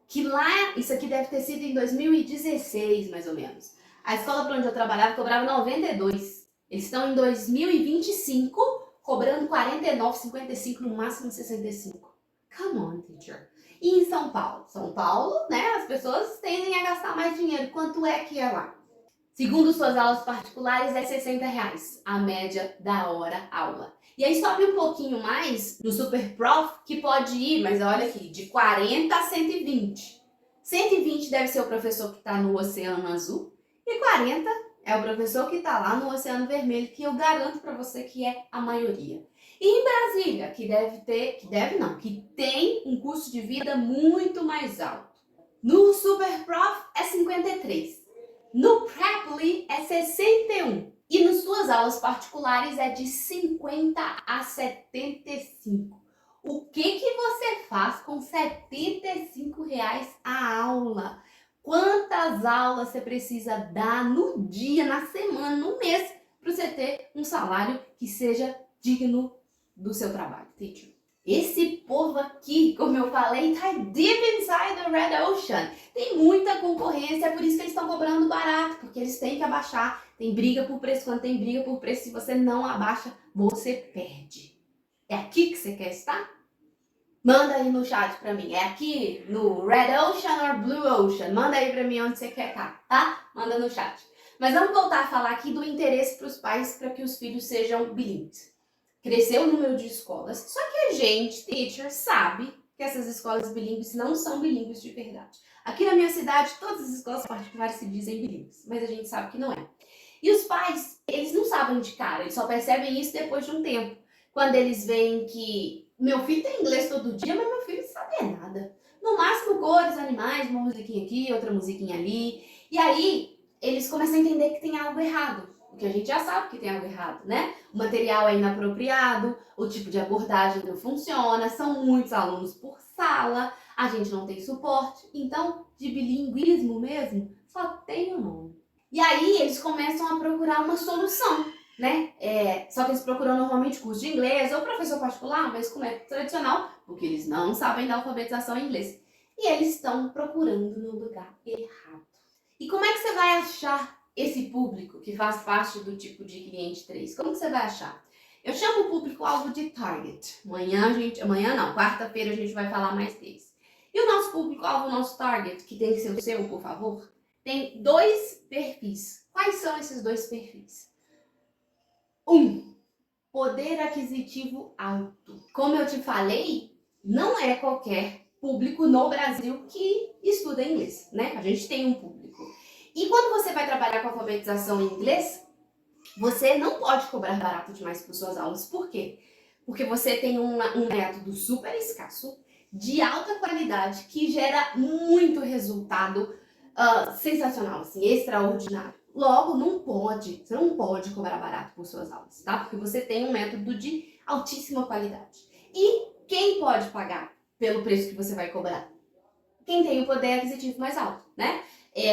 que lá, isso aqui deve ter sido em 2016, mais ou menos. A escola para onde eu trabalhava cobrava 92. Eles estão em 2025 cobrando 49, 55, no máximo 65. Come on, teacher. E em São Paulo? São Paulo, né, as pessoas tendem a gastar mais dinheiro. Quanto é que é lá? Segundo suas aulas particulares, é R$ 60 a média da hora aula. E aí sobe um pouquinho mais no Super Prof, que pode ir, mas olha aqui, de 40 a 120. 120 deve ser o professor que está no Oceano Azul e 40 é o professor que está lá no Oceano Vermelho, que eu garanto para você que é a maioria. E em Brasília, que tem um custo de vida muito mais alto. No Super Prof é 53. No Preply é 61. E nas suas aulas particulares é de 50 a 75. O que você faz com R$ 75 a aula? Quantas aulas você precisa dar no dia, na semana, no mês, para você ter um salário que seja digno do seu trabalho, teacher? Esse povo aqui, como eu falei, tá deep inside the red ocean. Tem muita concorrência, é por isso que eles estão cobrando barato, porque eles têm que abaixar. Tem briga por preço, quando tem briga por preço, se você não abaixa, você perde. É aqui que você quer estar? Manda aí no chat pra mim. É aqui no Red Ocean ou Blue Ocean? Manda aí pra mim onde você quer estar, tá? Manda no chat. Mas vamos voltar a falar aqui do interesse para os pais para que os filhos sejam bilíngues. Cresceu o número de escolas, só que a gente, teacher, sabe que essas escolas bilíngues não são bilíngues de verdade. Aqui na minha cidade, todas as escolas particulares se dizem bilíngues, mas a gente sabe que não é. E os pais, eles não sabem de cara, eles só percebem isso depois de um tempo. Quando eles veem que meu filho tem inglês todo dia, mas meu filho não sabe nada. No máximo cores, animais, uma musiquinha aqui, outra musiquinha ali. E aí, eles começam a entender que tem algo errado. Porque a gente já sabe que tem algo errado, né? O material é inapropriado, o tipo de abordagem não funciona, são muitos alunos por sala, a gente não tem suporte. Então, de bilinguismo mesmo, só tem o nome. E aí, eles começam a procurar uma solução, né? Só que eles procuram normalmente curso de inglês ou professor particular, mas com método tradicional, porque eles não sabem da alfabetização em inglês. E eles estão procurando no lugar errado. E como é que você vai achar esse público que faz parte do tipo de cliente 3? Como que você vai achar? Eu chamo o público-alvo de target. Quarta-feira a gente vai falar mais deles. E o nosso público-alvo, o nosso target, que tem que ser o seu, por favor, tem 2 perfis. Quais são esses 2 perfis? 1. Poder aquisitivo alto. Como eu te falei, não é qualquer público no Brasil que estuda inglês, né? A gente tem um público. E quando você vai trabalhar com alfabetização em inglês, você não pode cobrar barato demais por suas aulas. Por quê? Porque você tem um método super escasso, de alta qualidade, que gera muito resultado sensacional, assim, extraordinário. Logo, você não pode cobrar barato por suas aulas, tá? Porque você tem um método de altíssima qualidade. E quem pode pagar pelo preço que você vai cobrar? Quem tem o poder aquisitivo mais alto, né?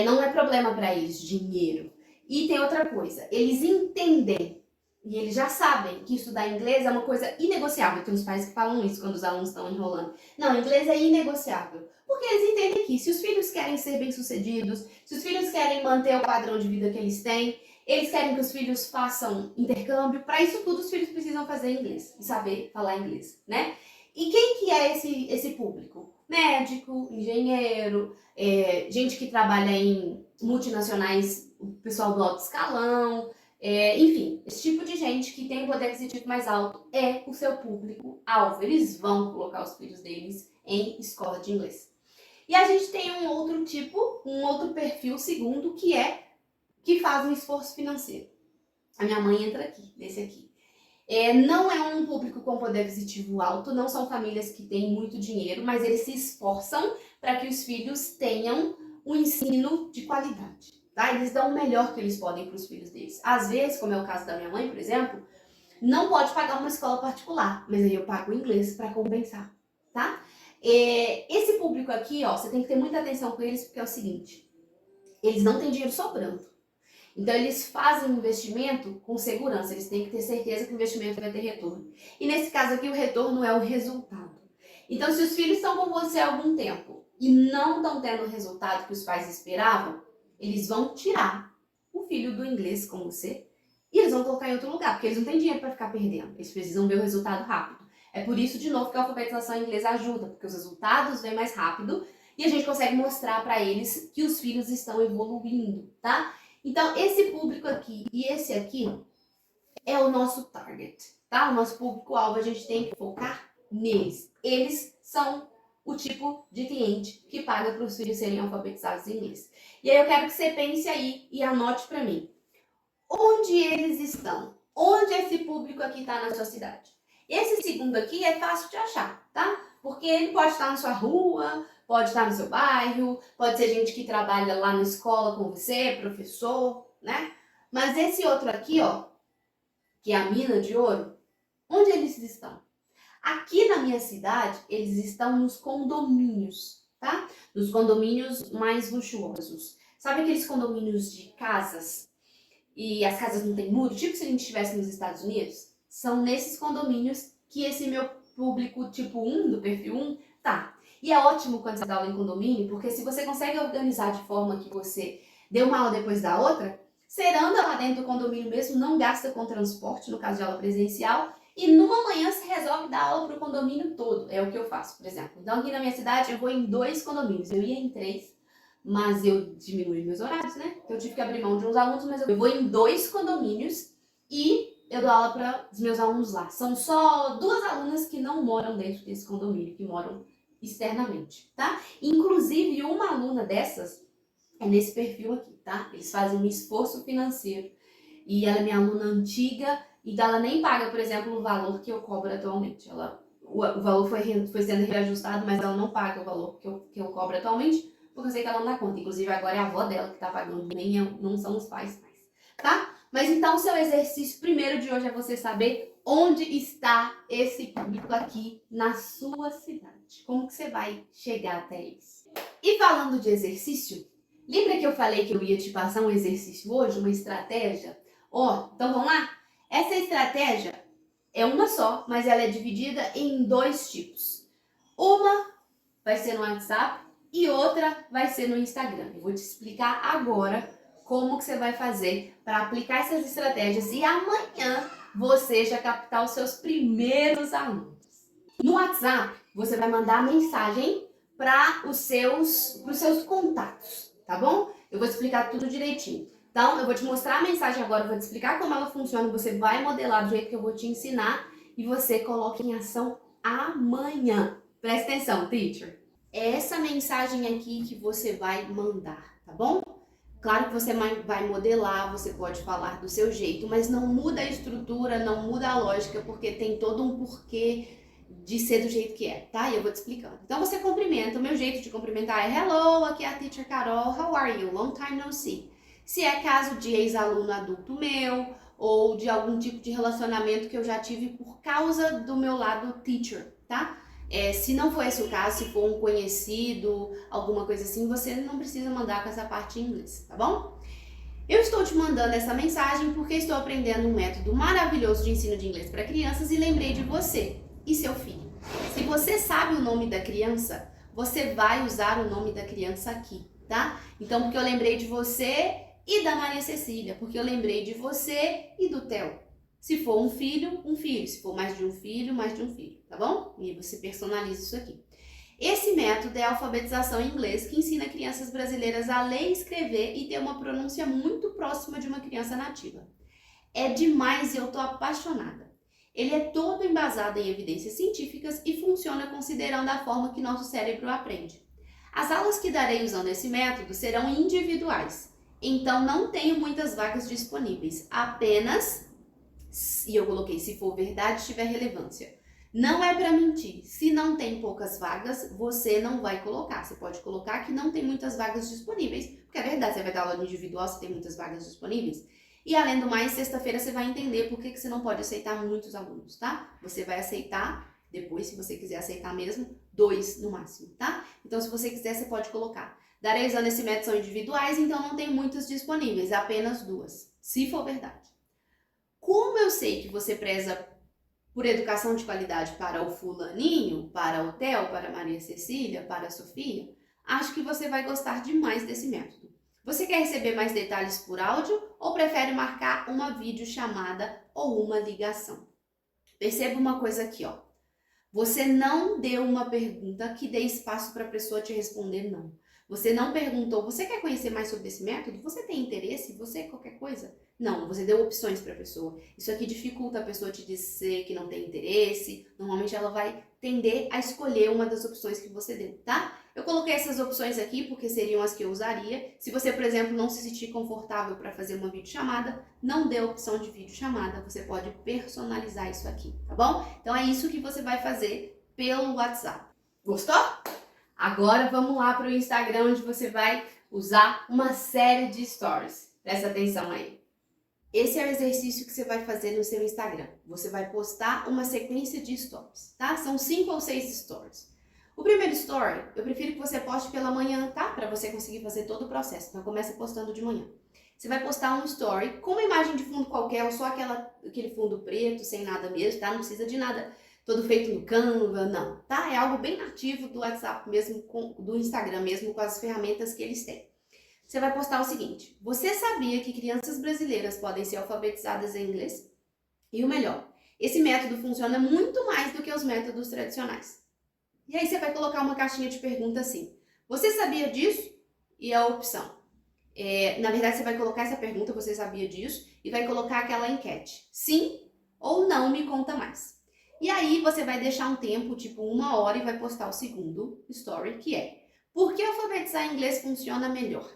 Não é problema para eles dinheiro. E tem outra coisa, eles entendem e eles já sabem que estudar inglês é uma coisa inegociável. Tem uns pais que falam isso quando os alunos estão enrolando. Não, inglês é inegociável. Porque eles entendem que se os filhos querem ser bem-sucedidos, se os filhos querem manter o padrão de vida que eles têm, eles querem que os filhos façam intercâmbio, para isso tudo os filhos precisam fazer inglês e saber falar inglês, né? E quem que é esse público? Médico, engenheiro, gente que trabalha em multinacionais, o pessoal do alto escalão, enfim, esse tipo de gente que tem um poder aquisitivo mais alto é o seu público-alvo. Eles vão colocar os filhos deles em escola de inglês. E a gente tem um outro perfil segundo, que faz um esforço financeiro. A minha mãe entra aqui, desse aqui. Não é um público com poder aquisitivo alto, não são famílias que têm muito dinheiro, mas eles se esforçam para que os filhos tenham um ensino de qualidade, tá? Eles dão o melhor que eles podem para os filhos deles. Às vezes, como é o caso da minha mãe, por exemplo, não pode pagar uma escola particular, mas aí eu pago o inglês para compensar, tá? Esse público aqui, ó, você tem que ter muita atenção com eles, porque é o seguinte, eles não têm dinheiro sobrando. Então, eles fazem investimento com segurança, eles têm que ter certeza que o investimento vai ter retorno. E nesse caso aqui, o retorno é o resultado. Então, se os filhos estão com você há algum tempo e não estão tendo o resultado que os pais esperavam, eles vão tirar o filho do inglês com você e eles vão colocar em outro lugar, porque eles não têm dinheiro para ficar perdendo. Eles precisam ver o resultado rápido. É por isso, de novo, que a alfabetização em inglês ajuda, porque os resultados vêm mais rápido e a gente consegue mostrar para eles que os filhos estão evoluindo, tá? Então, esse público aqui e esse aqui é o nosso target, tá? O nosso público-alvo, a gente tem que focar neles. Eles são o tipo de cliente que paga para os filhos serem alfabetizados em inglês. E aí eu quero que você pense aí e anote para mim. Onde eles estão? Onde esse público aqui está na sua cidade? Esse segundo aqui é fácil de achar, tá? Porque ele pode estar na sua rua, pode estar no seu bairro, pode ser gente que trabalha lá na escola com você, professor, né? Mas esse outro aqui, ó, que é a mina de ouro, onde eles estão? Aqui na minha cidade, eles estão nos condomínios, tá? Nos condomínios mais luxuosos. Sabe aqueles condomínios de casas? E as casas não têm muro, tipo se a gente estivesse nos Estados Unidos? São nesses condomínios que esse meu público tipo 1, do perfil 1, tá. E é ótimo quando você dá aula em condomínio, porque se você consegue organizar de forma que você dê uma aula depois da outra, você anda lá dentro do condomínio mesmo, não gasta com transporte, no caso de aula presencial, e numa manhã se resolve dar aula para o condomínio todo. É o que eu faço, por exemplo. Então aqui na minha cidade eu vou em 2 condomínios, eu ia em 3, mas eu diminui meus horários, né? Eu tive que abrir mão de uns alunos, mas eu vou em 2 condomínios e eu dou aula para os meus alunos lá. São só 2 alunas que não moram dentro desse condomínio, que moram externamente, tá? Inclusive, uma aluna dessas é nesse perfil aqui, tá? Eles fazem um esforço financeiro e ela é minha aluna antiga, então ela nem paga, por exemplo, o valor que eu cobro atualmente. O valor foi sendo reajustado, mas ela não paga o valor que eu cobro atualmente, porque eu sei que ela não dá conta. Inclusive, agora é a avó dela que tá pagando, nem eu, não são os pais mais, tá? Mas então, o seu exercício primeiro de hoje é você saber onde está esse público aqui na sua cidade. Como que você vai chegar até eles? E falando de exercício, lembra que eu falei que eu ia te passar um exercício hoje, uma estratégia? Ó, então vamos lá? Essa estratégia é uma só, mas ela é dividida em 2 tipos. Uma vai ser no WhatsApp e outra vai ser no Instagram. Eu vou te explicar agora como que você vai fazer para aplicar essas estratégias e amanhã você já captar os seus primeiros alunos. No WhatsApp, você vai mandar a mensagem para os seus contatos, tá bom? Eu vou te explicar tudo direitinho. Então, eu vou te mostrar a mensagem agora, eu vou te explicar como ela funciona, você vai modelar do jeito que eu vou te ensinar e você coloca em ação amanhã. Presta atenção, teacher. É essa mensagem aqui que você vai mandar, tá bom? Claro que você vai modelar, você pode falar do seu jeito, mas não muda a estrutura, não muda a lógica, porque tem todo um porquê de ser do jeito que é, tá? E eu vou te explicando. Então você cumprimenta, o meu jeito de cumprimentar é hello, aqui é a teacher Carol, how are you? Long time no see. Se é caso de ex-aluno adulto meu, ou de algum tipo de relacionamento que eu já tive por causa do meu lado teacher, tá? Se não for esse o caso, se for um conhecido, alguma coisa assim, você não precisa mandar com essa parte em inglês, tá bom? Eu estou te mandando essa mensagem porque estou aprendendo um método maravilhoso de ensino de inglês para crianças e lembrei de você e seu filho. Se você sabe o nome da criança, você vai usar o nome da criança aqui, tá? Então, porque eu lembrei de você e da Maria Cecília, porque eu lembrei de você e do Theo. Se for um filho, um filho. Se for mais de um filho, mais de um filho, tá bom? E você personaliza isso aqui. Esse método é a alfabetização em inglês que ensina crianças brasileiras a ler, escrever e ter uma pronúncia muito próxima de uma criança nativa. É demais e eu tô apaixonada. Ele é todo embasado em evidências científicas e funciona considerando a forma que nosso cérebro aprende. As aulas que darei usando esse método serão individuais, então não tenho muitas vagas disponíveis, apenas, e eu coloquei se for verdade, tiver relevância, Não é para mentir. Se não tem poucas vagas, você não vai colocar. Você pode colocar que não tem muitas vagas disponíveis, porque é verdade, você vai dar aula individual, você tem muitas vagas disponíveis. E além do mais, sexta-feira você vai entender por que você não pode aceitar muitos alunos, tá? Você vai aceitar, depois, se você quiser aceitar mesmo, 2 no máximo, tá? Então, se você quiser, você pode colocar. Darei usando esse método são individuais, então não tem muitas disponíveis, apenas 2, se for verdade. Como eu sei que você preza por educação de qualidade para o fulaninho, para o Theo, para a Maria Cecília, para a Sofia, acho que você vai gostar demais desse método. Você quer receber mais detalhes por áudio ou prefere marcar uma videochamada ou uma ligação? Perceba uma coisa aqui, ó. Você não deu uma pergunta que dê espaço para a pessoa te responder não. Você não perguntou, você quer conhecer mais sobre esse método? Você tem interesse? Você qualquer coisa? Não, você deu opções para a pessoa. Isso aqui dificulta a pessoa te dizer que não tem interesse. Normalmente ela vai tender a escolher uma das opções que você deu, tá? Eu coloquei essas opções aqui porque seriam as que eu usaria. Se você, por exemplo, não se sentir confortável para fazer uma videochamada, não dê a opção de videochamada. Você pode personalizar isso aqui, tá bom? Então é isso que você vai fazer pelo WhatsApp. Gostou? Agora vamos lá para o Instagram, onde você vai usar uma série de stories. Presta atenção aí. Esse é o exercício que você vai fazer no seu Instagram. Você vai postar uma sequência de stories, tá? São 5 ou 6 stories. O primeiro story, eu prefiro que você poste pela manhã, tá? Para você conseguir fazer todo o processo. Então começa postando de manhã. Você vai postar um story com uma imagem de fundo qualquer, ou só aquele fundo preto, sem nada mesmo, tá? Não precisa de nada todo feito no Canva, não, tá? É algo bem nativo do WhatsApp mesmo, do Instagram mesmo, com as ferramentas que eles têm. Você vai postar o seguinte: você sabia que crianças brasileiras podem ser alfabetizadas em inglês? E o melhor, esse método funciona muito mais do que os métodos tradicionais. E aí você vai colocar uma caixinha de pergunta assim: você sabia disso? E a opção. Na verdade, você vai colocar essa pergunta, você sabia disso? E vai colocar aquela enquete. Sim ou não, me conta mais. E aí você vai deixar um tempo, tipo 1 hora, e vai postar o segundo story, que é: por que alfabetizar em inglês funciona melhor?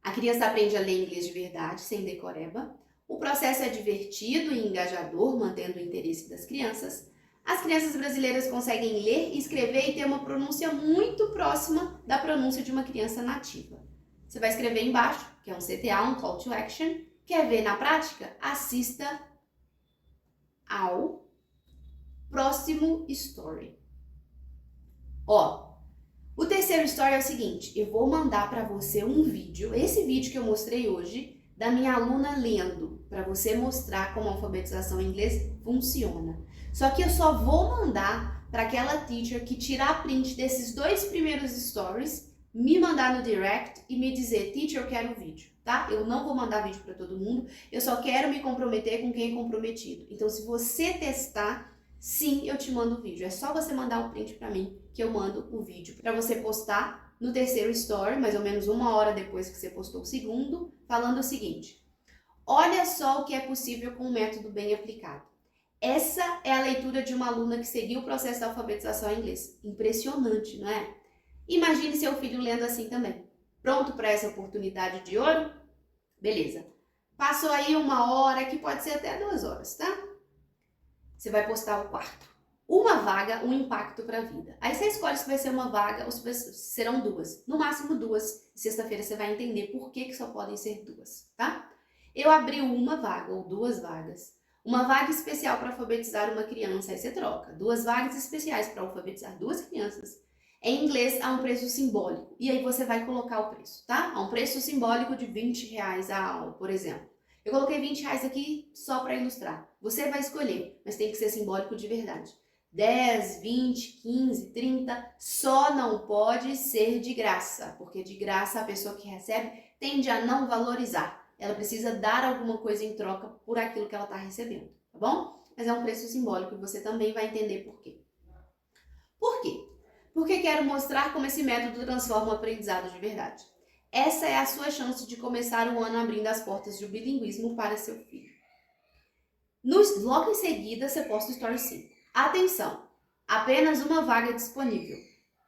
A criança aprende a ler inglês de verdade, sem decoreba. O processo é divertido e engajador, mantendo o interesse das crianças. As crianças brasileiras conseguem ler, escrever e ter uma pronúncia muito próxima da pronúncia de uma criança nativa. Você vai escrever embaixo, que é um CTA, um Call to Action. Quer ver na prática? Assista ao próximo story. Ó, o terceiro story é o seguinte: eu vou mandar para você um vídeo, esse vídeo que eu mostrei hoje, da minha aluna lendo, para você mostrar como a alfabetização em inglês funciona. Só que eu só vou mandar para aquela teacher que tirar print desses 2 primeiros stories, me mandar no direct e me dizer: teacher, eu quero o vídeo, tá? Eu não vou mandar vídeo para todo mundo, eu só quero me comprometer com quem é comprometido. Então, se você testar, sim, eu te mando o vídeo. É só você mandar o print para mim que eu mando o vídeo para você postar no terceiro story, mais ou menos 1 hora depois que você postou o segundo, falando o seguinte: olha só o que é possível com um método bem aplicado. Essa é a leitura de uma aluna que seguiu o processo da alfabetização em inglês. Impressionante, não é? Imagine seu filho lendo assim também. Pronto para essa oportunidade de ouro? Beleza. Passou aí 1 hora, que pode ser até 2 horas, tá? Você vai postar o quarto. Uma vaga, um impacto para a vida. Aí você escolhe se vai ser uma vaga ou se serão 2. No máximo 2. Sexta-feira você vai entender por que só podem ser 2, tá? Eu abri uma vaga ou 2 vagas. Uma vaga especial para alfabetizar uma criança, aí você troca. 2 vagas especiais para alfabetizar 2 crianças. Em inglês, a um preço simbólico. E aí você vai colocar o preço, tá? A um preço simbólico de R$20 a aula, por exemplo. Eu coloquei R$20 aqui só para ilustrar. Você vai escolher, mas tem que ser simbólico de verdade. 10, 20, 15, 30, só não pode ser de graça, porque de graça a pessoa que recebe tende a não valorizar. Ela precisa dar alguma coisa em troca por aquilo que ela está recebendo, tá bom? Mas é um preço simbólico e você também vai entender por quê. Por quê? Porque quero mostrar como esse método transforma o aprendizado de verdade. Essa é a sua chance de começar o ano abrindo as portas do bilinguismo para seu filho. Logo em seguida, você posta o Story 5. Atenção! Apenas uma vaga disponível,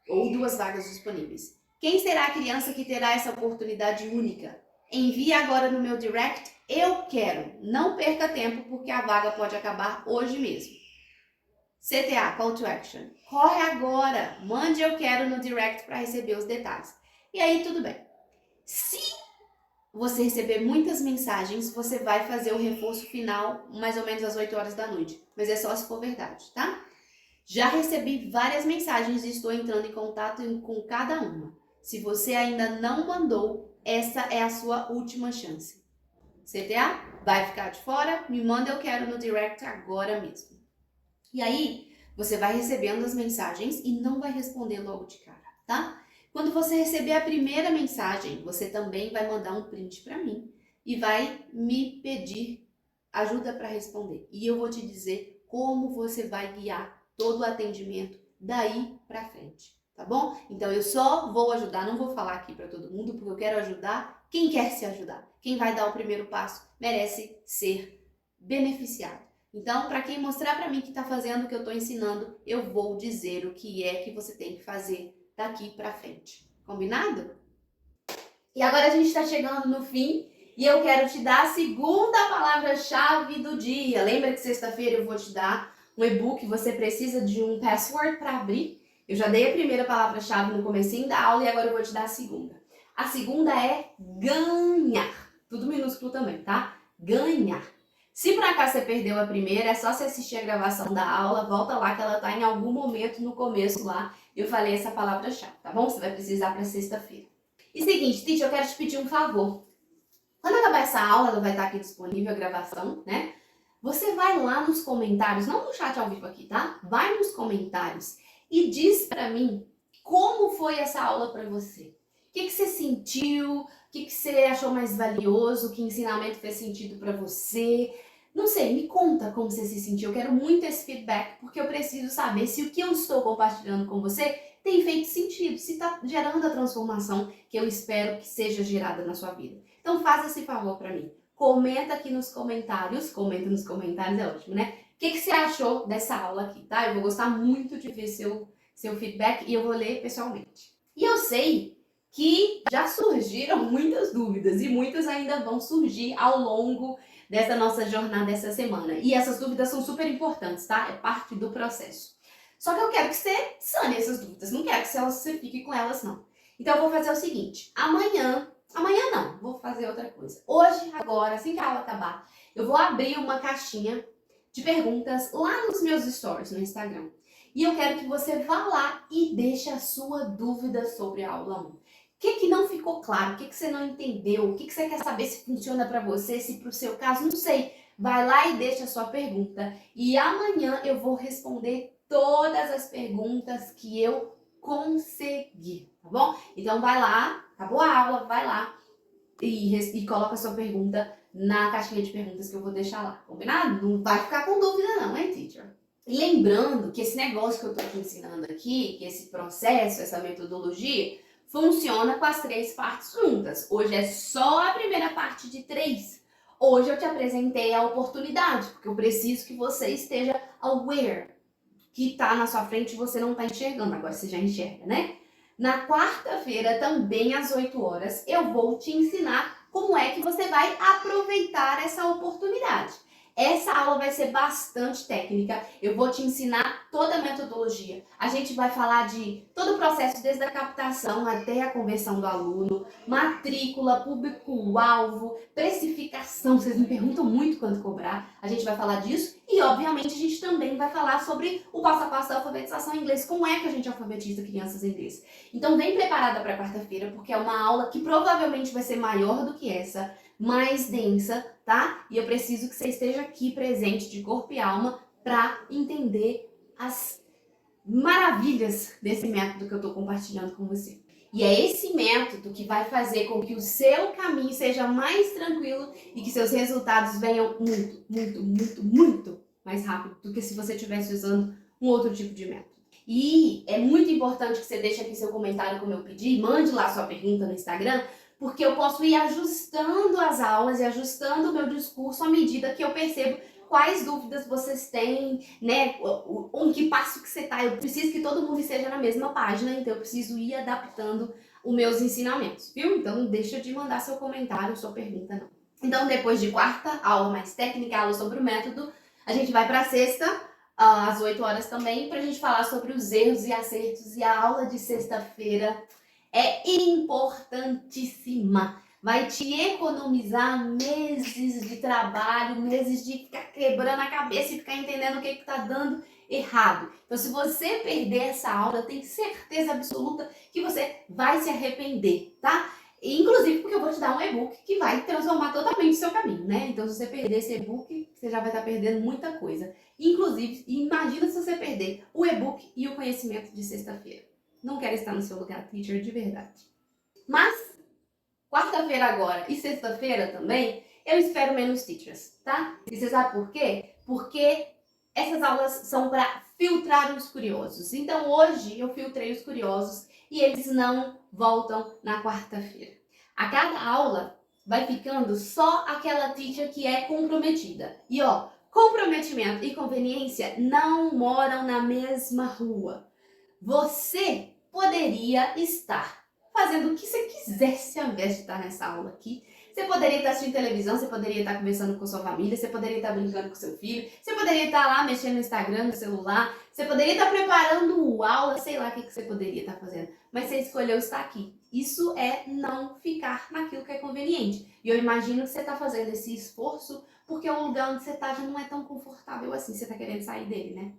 ou 2 vagas disponíveis. Quem será a criança que terá essa oportunidade única? Envie agora no meu direct, eu quero. Não perca tempo, porque a vaga pode acabar hoje mesmo. CTA, Call to Action. Corre agora, mande eu quero no direct para receber os detalhes. E aí, tudo bem. Se você receber muitas mensagens, você vai fazer o reforço final mais ou menos às 8 horas da noite. Mas é só se for verdade, tá? Já recebi várias mensagens e estou entrando em contato com cada uma. Se você ainda não mandou, essa é a sua última chance. CTA, vai ficar de fora? Me manda eu quero no direct agora mesmo. E aí, você vai recebendo as mensagens e não vai responder logo de cara, tá? Quando você receber a primeira mensagem, você também vai mandar um print para mim e vai me pedir ajuda para responder. E eu vou te dizer como você vai guiar todo o atendimento daí para frente, tá bom? Então eu só vou ajudar, não vou falar aqui para todo mundo, porque eu quero ajudar quem quer se ajudar. Quem vai dar o primeiro passo merece ser beneficiado. Então, para quem mostrar para mim que está fazendo o que eu estou ensinando, eu vou dizer o que é que você tem que fazer daqui para frente. Combinado? E agora a gente está chegando no fim e eu quero te dar a segunda palavra-chave do dia. Lembra que sexta-feira eu vou te dar um e-book, você precisa de um password para abrir? Eu já dei a primeira palavra-chave no comecinho da aula e agora eu vou te dar a segunda. A segunda é ganhar. Tudo minúsculo também, tá? Ganhar. Se por acaso você perdeu a primeira, é só você assistir a gravação da aula, volta lá que ela tá em algum momento no começo lá. Eu falei essa palavra-chave, tá bom? Você vai precisar para sexta-feira. E seguinte, Titi, eu quero te pedir um favor. Quando acabar essa aula, ela vai estar aqui disponível a gravação, né? Você vai lá nos comentários, não no chat ao vivo aqui, tá? Vai nos comentários e diz pra mim como foi essa aula pra você. O que você sentiu? O que você achou mais valioso? Que ensinamento fez sentido pra você? Não sei, me conta como você se sentiu. Eu quero muito esse feedback, porque eu preciso saber se o que eu estou compartilhando com você tem feito sentido, se está gerando a transformação que eu espero que seja gerada na sua vida. Então faz esse favor para mim. Comenta aqui nos comentários, comenta nos comentários, é ótimo, né? O que você achou dessa aula aqui, tá? Eu vou gostar muito de ver seu feedback e eu vou ler pessoalmente. E eu sei que já surgiram muitas dúvidas e muitas ainda vão surgir ao longo dessa nossa jornada essa semana. E essas dúvidas são super importantes, tá? É parte do processo. Só que eu quero que você sane essas dúvidas, não quero que você fique com elas, não. Então eu vou fazer o seguinte, amanhã não, vou fazer outra coisa. Hoje, agora, assim que a aula acabar, eu vou abrir uma caixinha de perguntas lá nos meus stories no Instagram. E eu quero que você vá lá e deixe a sua dúvida sobre a aula 1. O que não ficou claro? O que você não entendeu? O que você quer saber se funciona para você, se para o seu caso? Não sei. Vai lá e deixa a sua pergunta. E amanhã eu vou responder todas as perguntas que eu conseguir, tá bom? Então vai lá, acabou a aula, vai lá e coloca a sua pergunta na caixinha de perguntas que eu vou deixar lá, combinado? Não vai ficar com dúvida não, hein, teacher? E lembrando que esse negócio que eu tô te ensinando aqui, que esse processo, essa metodologia, funciona com as 3 partes juntas. Hoje é só a primeira parte de 3. Hoje eu te apresentei a oportunidade, porque eu preciso que você esteja aware, que tá na sua frente e você não tá enxergando, agora você já enxerga, né? Na quarta-feira, também às 8 horas, eu vou te ensinar como é que você vai aproveitar essa oportunidade. Essa aula vai ser bastante técnica, eu vou te ensinar toda a metodologia. A gente vai falar de todo o processo, desde a captação até a conversão do aluno, matrícula, público-alvo, precificação, vocês me perguntam muito quanto cobrar, a gente vai falar disso e, obviamente, a gente também vai falar sobre o passo a passo da alfabetização em inglês, como é que a gente alfabetiza crianças em inglês. Então, vem preparada para quarta-feira, porque é uma aula que provavelmente vai ser maior do que essa, mais densa, tá? E eu preciso que você esteja aqui presente de corpo e alma para entender as maravilhas desse método que eu estou compartilhando com você. E é esse método que vai fazer com que o seu caminho seja mais tranquilo e que seus resultados venham muito, muito, muito, muito mais rápido do que se você estivesse usando um outro tipo de método. E é muito importante que você deixe aqui seu comentário como eu pedi, mande lá sua pergunta no Instagram, porque eu posso ir ajustando as aulas e ajustando o meu discurso à medida que eu percebo quais dúvidas vocês têm, né? Que passo que você tá. Eu preciso que todo mundo esteja na mesma página, então eu preciso ir adaptando os meus ensinamentos, viu? Então não deixa de mandar seu comentário, sua pergunta, não. Então depois de quarta, aula mais técnica, aula sobre o método, a gente vai para sexta, às 8 horas também, para a gente falar sobre os erros e acertos. E a aula de sexta-feira é importantíssima. Vai te economizar meses de trabalho, meses de ficar quebrando a cabeça e ficar entendendo o que está dando errado. Então, se você perder essa aula, tem certeza absoluta que você vai se arrepender, tá? Inclusive porque eu vou te dar um e-book que vai transformar totalmente o seu caminho, né? Então, se você perder esse e-book, você já vai estar perdendo muita coisa. Inclusive, imagina se você perder o e-book e o conhecimento de sexta-feira. Não quero estar no seu lugar, teacher, de verdade. Mas, quarta-feira agora e sexta-feira também, eu espero menos teachers, tá? E você sabe por quê? Porque essas aulas são para filtrar os curiosos. Então, hoje eu filtrei os curiosos e eles não voltam na quarta-feira. A cada aula vai ficando só aquela teacher que é comprometida. E ó, comprometimento e conveniência não moram na mesma rua. Você poderia estar fazendo o que você quisesse ao invés de estar nessa aula aqui. Você poderia estar assistindo televisão, você poderia estar conversando com sua família, você poderia estar brincando com seu filho, você poderia estar lá mexendo no Instagram, no celular, você poderia estar preparando aula, sei lá o que você poderia estar fazendo. Mas você escolheu estar aqui. Isso é não ficar naquilo que é conveniente. E eu imagino que você está fazendo esse esforço porque o lugar onde você está já não é tão confortável assim, você está querendo sair dele, né?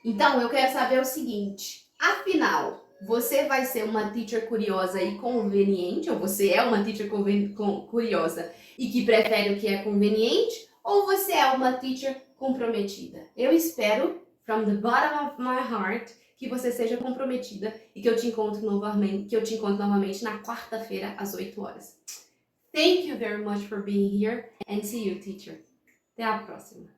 Então, eu quero saber o seguinte, afinal, você vai ser uma teacher curiosa e conveniente, ou você é uma teacher curiosa e que prefere o que é conveniente, ou você é uma teacher comprometida? Eu espero, from the bottom of my heart, que você seja comprometida e que eu te encontre novamente na quarta-feira às 8 horas. Thank you very much for being here and see you, teacher. Até a próxima.